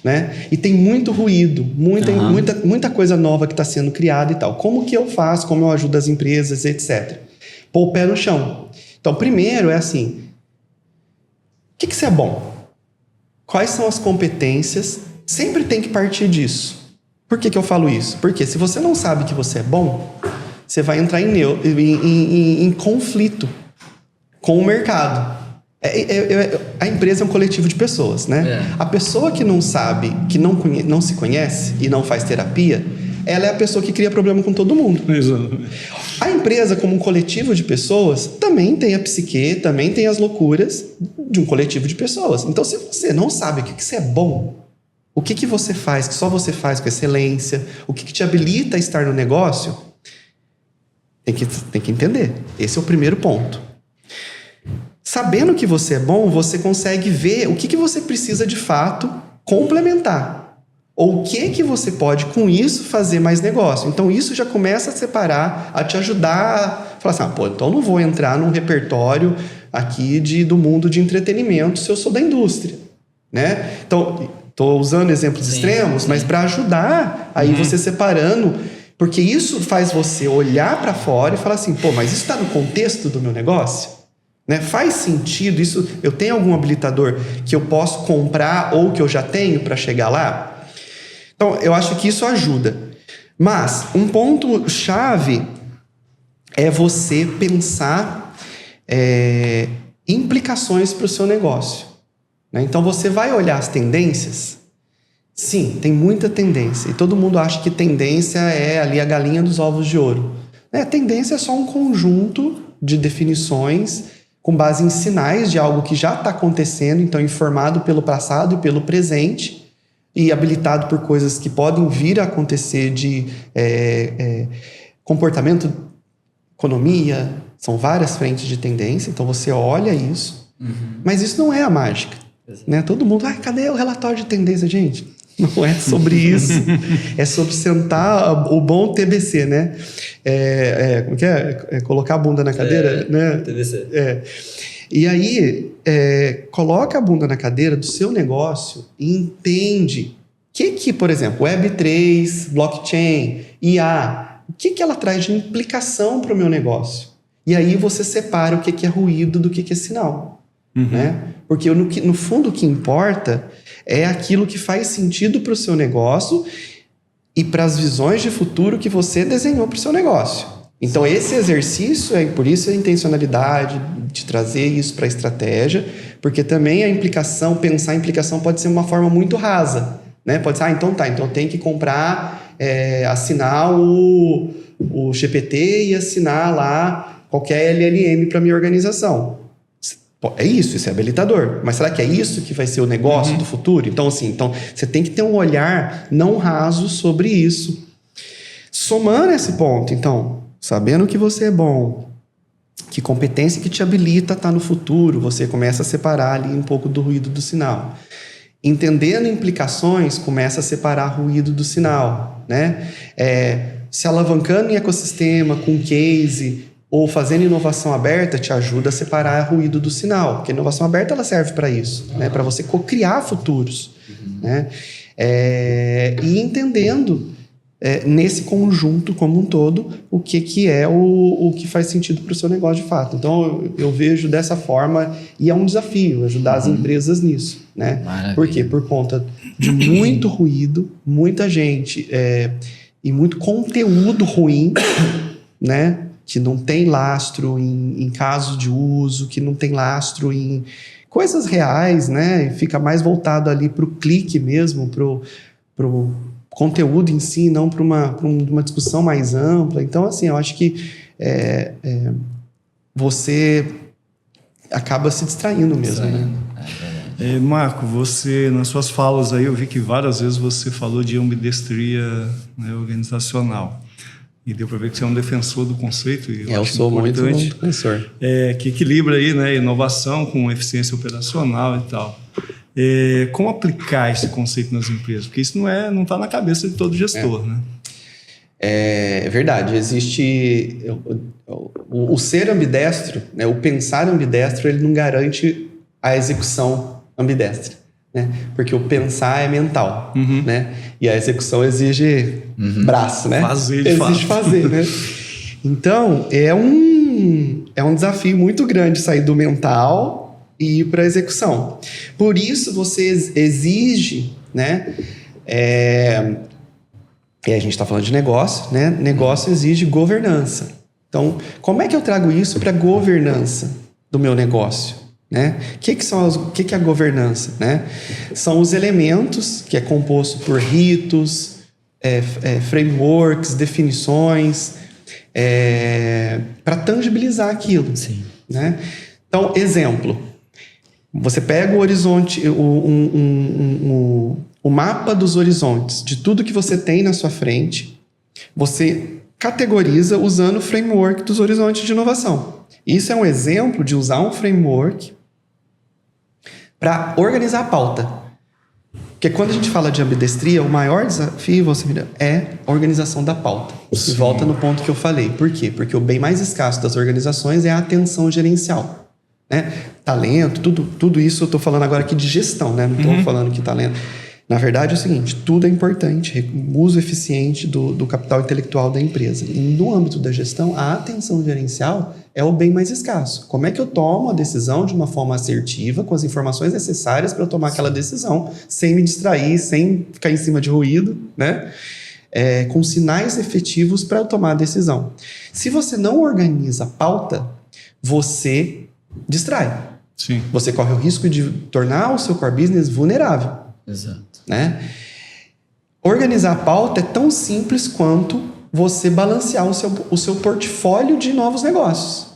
Né? E tem muito ruído, muita coisa nova que está sendo criada e tal. Como que eu faço, como eu ajudo as empresas, etc. Pôr o pé no chão. Então, primeiro é assim, o que você é bom? Quais são as competências? Sempre tem que partir disso. Por que eu falo isso? Porque se você não sabe que você é bom, você vai entrar em conflito com o mercado. A empresa é um coletivo de pessoas, né? A pessoa que não sabe, que não se conhece e não faz terapia, ela é a pessoa que cria problema com todo mundo. Exatamente. A empresa, como um coletivo de pessoas, também tem a psique, também tem as loucuras de um coletivo de pessoas. Então, se você não sabe o que você é bom, o que você faz, que só você faz com excelência, o que te habilita a estar no negócio, tem que entender. Esse é o primeiro ponto. Sabendo que você é bom, você consegue ver o que você precisa de fato complementar. Ou o que você pode, com isso, fazer mais negócio. Então, isso já começa a separar, a te ajudar a falar assim, então eu não vou entrar num repertório aqui do mundo de entretenimento se eu sou da indústria. Né? Então, estou usando exemplos extremos, mas para ajudar aí você separando... Porque isso faz você olhar para fora e falar assim, mas isso está no contexto do meu negócio? Né? Faz sentido isso? Eu tenho algum habilitador que eu posso comprar ou que eu já tenho para chegar lá? Então, eu acho que isso ajuda. Mas um ponto-chave é você pensar implicações para o seu negócio. Né? Então, você vai olhar as tendências. Sim, tem muita tendência. E todo mundo acha que tendência é ali a galinha dos ovos de ouro. Tendência é só um conjunto de definições com base em sinais de algo que já está acontecendo, então informado pelo passado e pelo presente e habilitado por coisas que podem vir a acontecer de comportamento, economia, são várias frentes de tendência, então você olha isso, mas isso não é a mágica. Né? Todo mundo, cadê o relatório de tendência, gente? Não é sobre isso. É sobre sentar o bom TBC, né? Como que é? Colocar a bunda na cadeira, né? TBC. E aí, coloca a bunda na cadeira do seu negócio e entende que por exemplo, Web3, blockchain, IA, o que ela traz de implicação para o meu negócio? E aí você separa o que é ruído do que é sinal. Né? Porque no fundo o que importa é aquilo que faz sentido para o seu negócio e para as visões de futuro que você desenhou para o seu negócio. Então esse exercício, por isso a intencionalidade de trazer isso para a estratégia, porque também pensar a implicação pode ser uma forma muito rasa. Né? Pode ser, então eu tenho que comprar, assinar o GPT e assinar lá qualquer LLM para minha organização. Isso é habilitador. Mas será que é isso que vai ser o negócio do futuro? Então, você tem que ter um olhar não raso sobre isso. Somando esse ponto, então, sabendo que você é bom, que competência que te habilita a estar no futuro, você começa a separar ali um pouco do ruído do sinal. Entendendo implicações, começa a separar ruído do sinal. Né? Se alavancando em ecossistema, com case... ou fazendo inovação aberta te ajuda a separar ruído do sinal, porque a inovação aberta ela serve para isso, né? Para você co-criar futuros. Né? E entendendo nesse conjunto como um todo o que é o que faz sentido para o seu negócio de fato. Então eu vejo dessa forma e é um desafio ajudar as empresas nisso. Né? Por quê? Por conta de muito ruído, muita gente e muito conteúdo ruim, né? Que não tem lastro em caso de uso, que não tem lastro em coisas reais, né? Fica mais voltado ali para o clique mesmo, para o conteúdo em si, não para uma discussão mais ampla. Então, assim, eu acho que você acaba se distraindo mesmo, né? Marco, você, nas suas falas aí, eu vi que várias vezes você falou de ambidestria, né, organizacional. E deu para ver que você é um defensor do conceito. E eu acho sou importante, muito defensor. Que equilibra aí, né, inovação com eficiência operacional e tal. Como aplicar esse conceito nas empresas? Porque isso não está na cabeça de todo gestor, né? É verdade, existe o ser ambidestro, né, o pensar ambidestro, ele não garante a execução ambidestra, né? Porque o pensar é mental, né? E a execução exige braço, né? Exige fazer, né? Então, é um desafio muito grande sair do mental e ir para a execução. Por isso, você exige, né? E a gente está falando de negócio, né? Negócio exige governança. Então, como é que eu trago isso para a governança do meu negócio? Né? O que é a governança? Né? São os elementos que é composto por ritos, frameworks, definições, para tangibilizar aquilo. Sim. Né? Então, exemplo. Você pega o horizonte, o mapa dos horizontes, de tudo que você tem na sua frente, você categoriza usando o framework dos horizontes de inovação. Isso é um exemplo de usar um framework para organizar a pauta. Porque quando a gente fala de ambidestria, o maior desafio, é a organização da pauta. E volta no ponto que eu falei. Por quê? Porque o bem mais escasso das organizações é a atenção gerencial. Né? Talento, tudo isso eu estou falando agora aqui de gestão, né? Não estou falando que talento. Na verdade é o seguinte, tudo é importante, uso eficiente do capital intelectual da empresa. E no âmbito da gestão, a atenção gerencial é o bem mais escasso. Como é que eu tomo a decisão de uma forma assertiva, com as informações necessárias para eu tomar aquela decisão, sem me distrair, sem ficar em cima de ruído, né? Com sinais efetivos para eu tomar a decisão. Se você não organiza a pauta, você distrai. Sim. Você corre o risco de tornar o seu core business vulnerável. Exato. Né? Organizar a pauta é tão simples quanto você balancear o seu portfólio de novos negócios.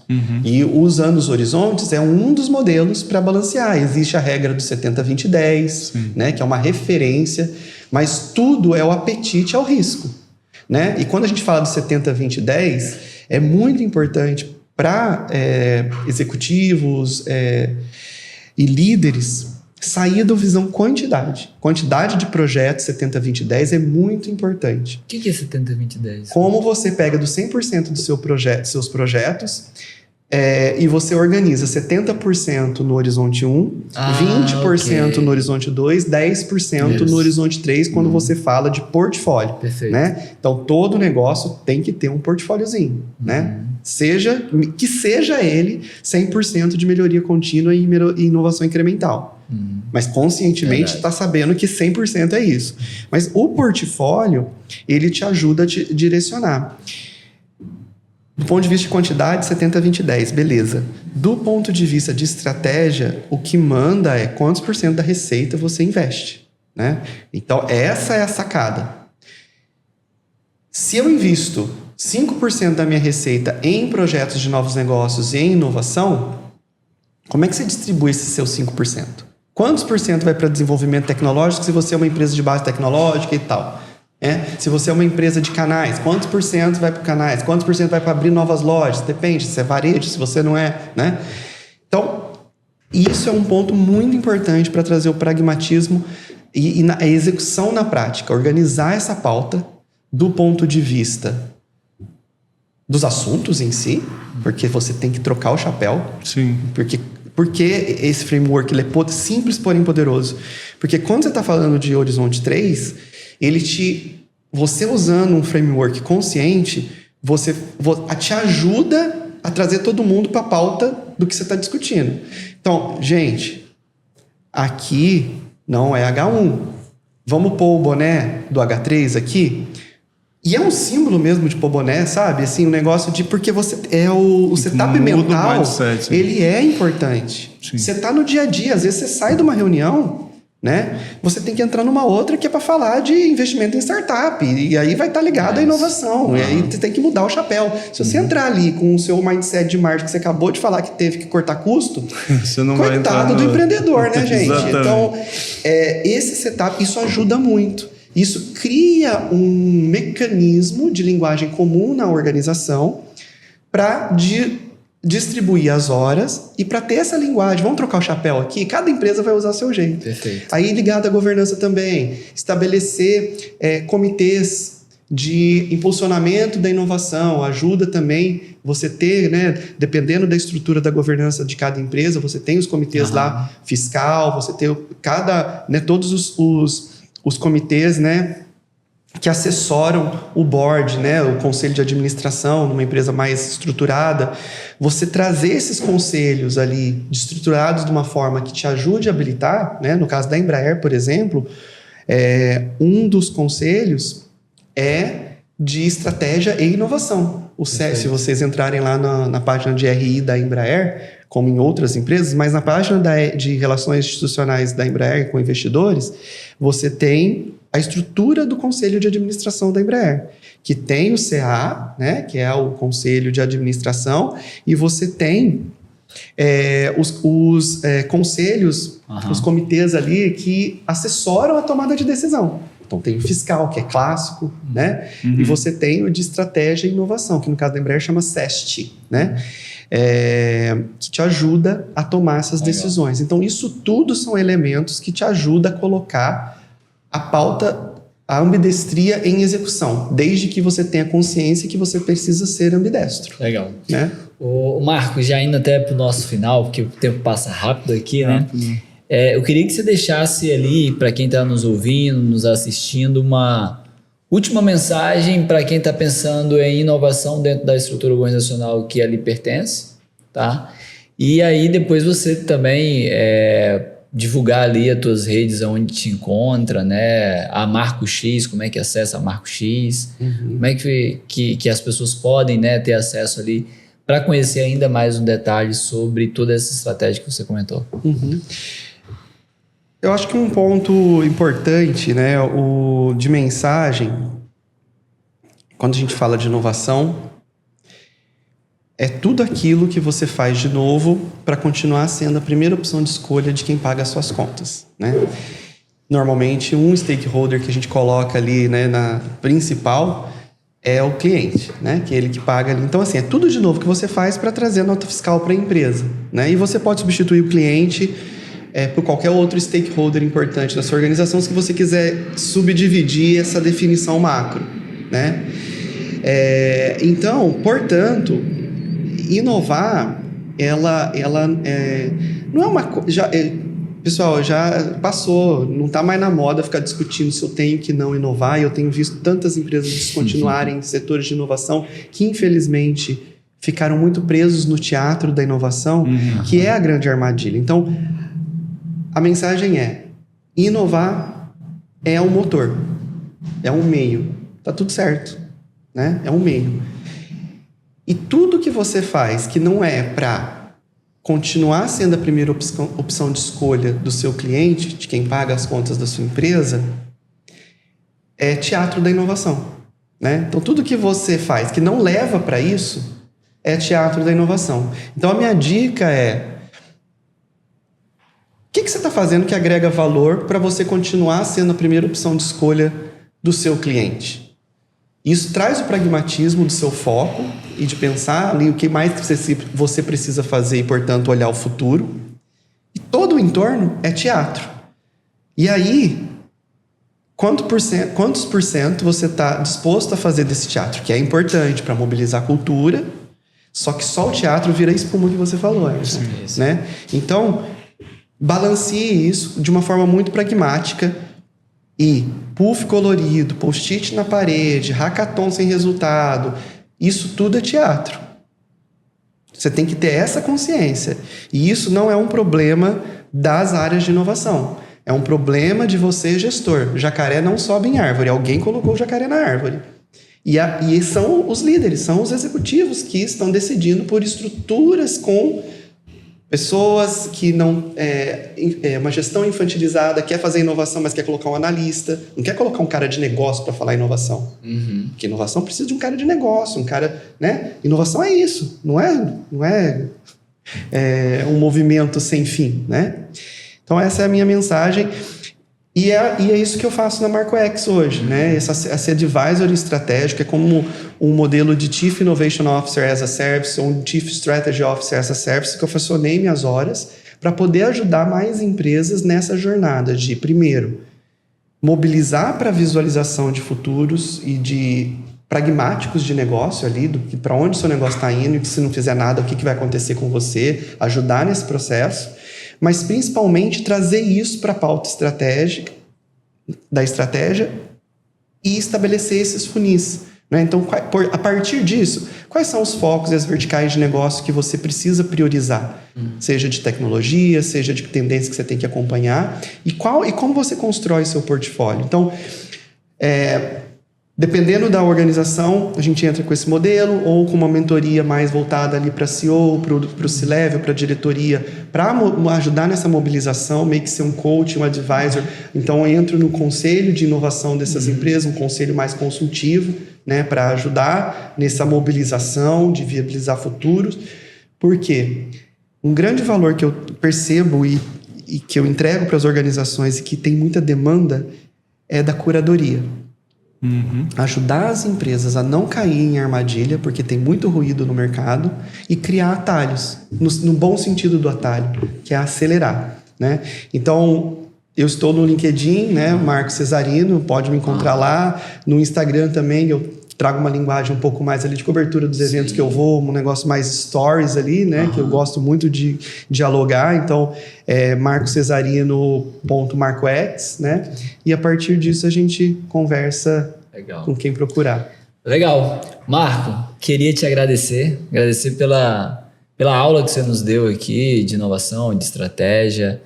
E usando os horizontes é um dos modelos para balancear. Existe a regra do 70-20-10, né? Que é uma referência, mas tudo é o apetite ao risco. Né? E quando a gente fala do 70-20-10, é muito importante para executivos e líderes sair da visão quantidade. Quantidade de projetos 70-20-10 é muito importante. O que é 70-20-10? Como você pega do 100% do seus projetos e você organiza 70% no horizonte 1, 20% no horizonte 2, 10% no horizonte 3, quando você fala de portfólio. Perfeito. Né? Então, todo negócio tem que ter um portfóliozinho. Né? Que seja ele 100% de melhoria contínua e inovação incremental. Mas conscientemente está sabendo que 100% é isso. Mas o portfólio, ele te ajuda a te direcionar. Do ponto de vista de quantidade, 70-20-10, beleza. Do ponto de vista de estratégia, o que manda é quantos por cento da receita você investe. Né? Então, essa é a sacada. Se eu invisto 5% da minha receita em projetos de novos negócios e em inovação, como é que você distribui esse seu 5%? Quantos por cento vai para desenvolvimento tecnológico se você é uma empresa de base tecnológica e tal? Se você é uma empresa de canais, quantos por cento vai para canais? Quantos por cento vai para abrir novas lojas? Depende, se é varejo, se você não é, né? Então, isso é um ponto muito importante para trazer o pragmatismo e a execução na prática. Organizar essa pauta do ponto de vista dos assuntos em si, porque você tem que trocar o chapéu. Sim. Porque esse framework ele é simples, porém poderoso. Porque quando você está falando de Horizonte 3, você usando um framework consciente, te ajuda a trazer todo mundo para a pauta do que você está discutindo. Então, gente, aqui não é H1. Vamos pôr o boné do H3 aqui? E é um símbolo mesmo de pôr boné, sabe? Assim, um negócio de... Porque o setup mental, ele é importante. Sim. Você está no dia a dia. Às vezes você sai de uma reunião né? Você tem que entrar numa outra que é para falar de investimento em startup, e aí vai estar ligado à inovação, e aí você tem que mudar o chapéu. Se você entrar ali com o seu mindset de marketing que você acabou de falar que teve que cortar custo, Você não coitado do empreendedor, né, gente? Exatamente. Então, esse setup, isso ajuda muito. Isso cria um mecanismo de linguagem comum na organização para distribuir as horas e para ter essa linguagem. Vamos trocar o chapéu aqui? Cada empresa vai usar o seu jeito. Perfeito. Aí, ligado à governança também, estabelecer comitês de impulsionamento da inovação, ajuda também você ter, né, dependendo da estrutura da governança de cada empresa, você tem os comitês lá, fiscal, você tem todos os comitês, né, que assessoram o board, né, o conselho de administração numa empresa mais estruturada. Você trazer esses conselhos ali estruturados de uma forma que te ajude a habilitar, né, no caso da Embraer, por exemplo, um dos conselhos é de estratégia e inovação. Se vocês entrarem lá na página de RI da Embraer, como em outras empresas, mas na página de relações institucionais da Embraer com investidores, você tem a estrutura do conselho de administração da Embraer, que tem o CA, né, que é o conselho de administração, e você tem os conselhos, os comitês ali que assessoram a tomada de decisão. Então tem o fiscal, que é clássico, né? E você tem o de estratégia e inovação, que no caso da Embraer chama SEST, né? Que te ajuda a tomar essas decisões. Então isso tudo são elementos que te ajudam a colocar a pauta, a ambidestria em execução, desde que você tenha consciência que você precisa ser ambidestro. Legal. Né? O Marco, já indo até para o nosso final, porque o tempo passa rápido aqui, né? Eu queria que você deixasse ali, para quem está nos ouvindo, nos assistindo, uma última mensagem para quem está pensando em inovação dentro da estrutura organizacional que ali pertence, tá? E aí depois você também divulgar ali as tuas redes onde te encontra, né? A Marco X, como é que acessa a Marco X? Como é que as pessoas podem, né, ter acesso ali para conhecer ainda mais um detalhe sobre toda essa estratégia que você comentou? Eu acho que um ponto importante, né, de mensagem, quando a gente fala de inovação, é tudo aquilo que você faz de novo para continuar sendo a primeira opção de escolha de quem paga as suas contas, né? Normalmente, um stakeholder que a gente coloca ali, né, na principal é o cliente, né, que é ele que paga ali. Então, assim, é tudo de novo que você faz para trazer a nota fiscal para a empresa, né? E você pode substituir o cliente por qualquer outro stakeholder importante da sua organização, se você quiser subdividir essa definição macro, né? Então, portanto, inovar, ela não é uma coisa... Pessoal, já passou, não está mais na moda ficar discutindo se eu tenho que não inovar, e eu tenho visto tantas empresas descontinuarem setores de inovação que, infelizmente, ficaram muito presos no teatro da inovação, que é a grande armadilha. Então, a mensagem é: inovar é um motor, é um meio. Tá tudo certo, né? É um meio. E tudo que você faz que não é para continuar sendo a primeira opção de escolha do seu cliente, de quem paga as contas da sua empresa, é teatro da inovação, né? Então, tudo que você faz que não leva para isso é teatro da inovação. Então, a minha dica é: o que você está fazendo que agrega valor para você continuar sendo a primeira opção de escolha do seu cliente? Isso traz o pragmatismo do seu foco e de pensar ali o que mais você precisa fazer e, portanto, olhar o futuro. E todo o entorno é teatro. E aí, quantos por cento você está disposto a fazer desse teatro? Que é importante para mobilizar a cultura, só que só o teatro vira a espuma que você falou, né? Então, balancie isso de uma forma muito pragmática e puff colorido, post-it na parede, hackathon sem resultado, isso tudo é teatro. Você tem que ter essa consciência. E isso não é um problema das áreas de inovação. É um problema de você, gestor. Jacaré não sobe em árvore. Alguém colocou o jacaré na árvore. E são os líderes, são os executivos que estão decidindo por estruturas com Pessoas que não... uma gestão infantilizada, quer fazer inovação, mas quer colocar um analista. Não quer colocar um cara de negócio para falar inovação. Porque inovação precisa de um cara de negócio, um cara... né? Inovação é isso. Não é um movimento sem fim, né? Então, essa é a minha mensagem. E é isso que eu faço na MarcoX hoje, né? Esse advisor estratégico é como um modelo de Chief Innovation Officer as a Service ou um Chief Strategy Officer as a Service, que eu fracionei minhas horas para poder ajudar mais empresas nessa jornada de, primeiro, mobilizar para visualização de futuros e de pragmáticos de negócio ali, para onde seu negócio está indo e que se não fizer nada, o que vai acontecer com você, ajudar nesse processo, mas principalmente trazer isso para a pauta estratégica, da estratégia e estabelecer esses funis. Né? Então, a partir disso, quais são os focos e as verticais de negócio que você precisa priorizar? Seja de tecnologia, seja de tendência que você tem que acompanhar e como você constrói seu portfólio. Então, dependendo da organização, a gente entra com esse modelo ou com uma mentoria mais voltada ali para CEO, para o C-Level, para a diretoria, para ajudar nessa mobilização, meio que ser um coach, um advisor. Então, eu entro no conselho de inovação dessas empresas, um conselho mais consultivo, né, para ajudar nessa mobilização, de viabilizar futuros. Por quê? Um grande valor que eu percebo e que eu entrego para as organizações e que tem muita demanda é da curadoria. Ajudar as empresas a não cair em armadilha, porque tem muito ruído no mercado, e criar atalhos, no bom sentido do atalho, que é acelerar, né? Então, eu estou no LinkedIn, né? Marco Cesarino, pode me encontrar lá. No Instagram também, eu trago uma linguagem um pouco mais ali de cobertura dos eventos que eu vou, um negócio mais stories ali, né? Que eu gosto muito de dialogar. Então, marcocesarino.marcox, né? E a partir disso a gente conversa com quem procurar. Legal. Marco, queria te agradecer pela aula que você nos deu aqui de inovação, de estratégia.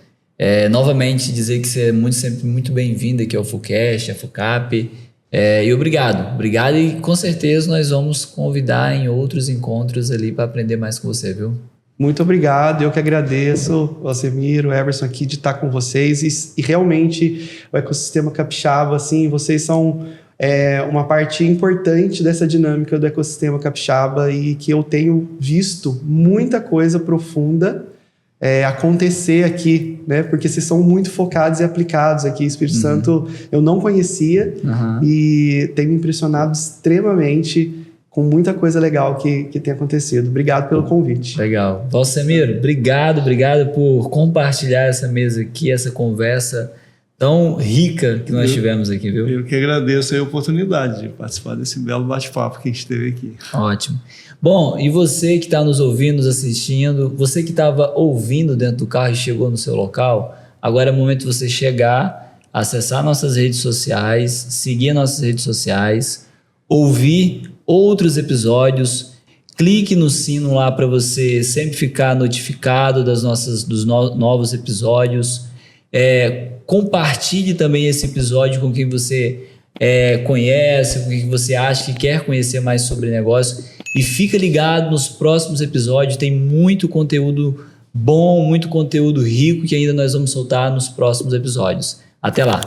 Novamente dizer que você é sempre muito bem-vindo aqui ao Fullcast, a Fucap. E obrigado e com certeza nós vamos convidar em outros encontros ali para aprender mais com você, viu? Muito obrigado, eu que agradeço, o Alcemir, o Everson aqui de estar com vocês e realmente o ecossistema capixaba, assim, vocês são uma parte importante dessa dinâmica do ecossistema capixaba e que eu tenho visto muita coisa profunda acontecer aqui, né? Porque vocês são muito focados e aplicados aqui. Espírito Santo eu não conhecia e tem me impressionado extremamente com muita coisa legal que tem acontecido. Obrigado pelo convite. Legal. Valcemiro, obrigado por compartilhar essa mesa aqui, essa conversa tão rica que nós tivemos aqui, viu? Eu que agradeço a oportunidade de participar desse belo bate-papo que a gente teve aqui. Ótimo. Bom, e você que está nos ouvindo, nos assistindo, você que estava ouvindo dentro do carro e chegou no seu local, agora é o momento de você chegar, acessar nossas redes sociais, seguir nossas redes sociais, ouvir outros episódios, clique no sino lá para você sempre ficar notificado dos novos episódios, compartilhe também esse episódio com quem você conhece, com quem você acha que quer conhecer mais sobre negócio. E fica ligado nos próximos episódios, tem muito conteúdo bom, muito conteúdo rico que ainda nós vamos soltar nos próximos episódios. Até lá!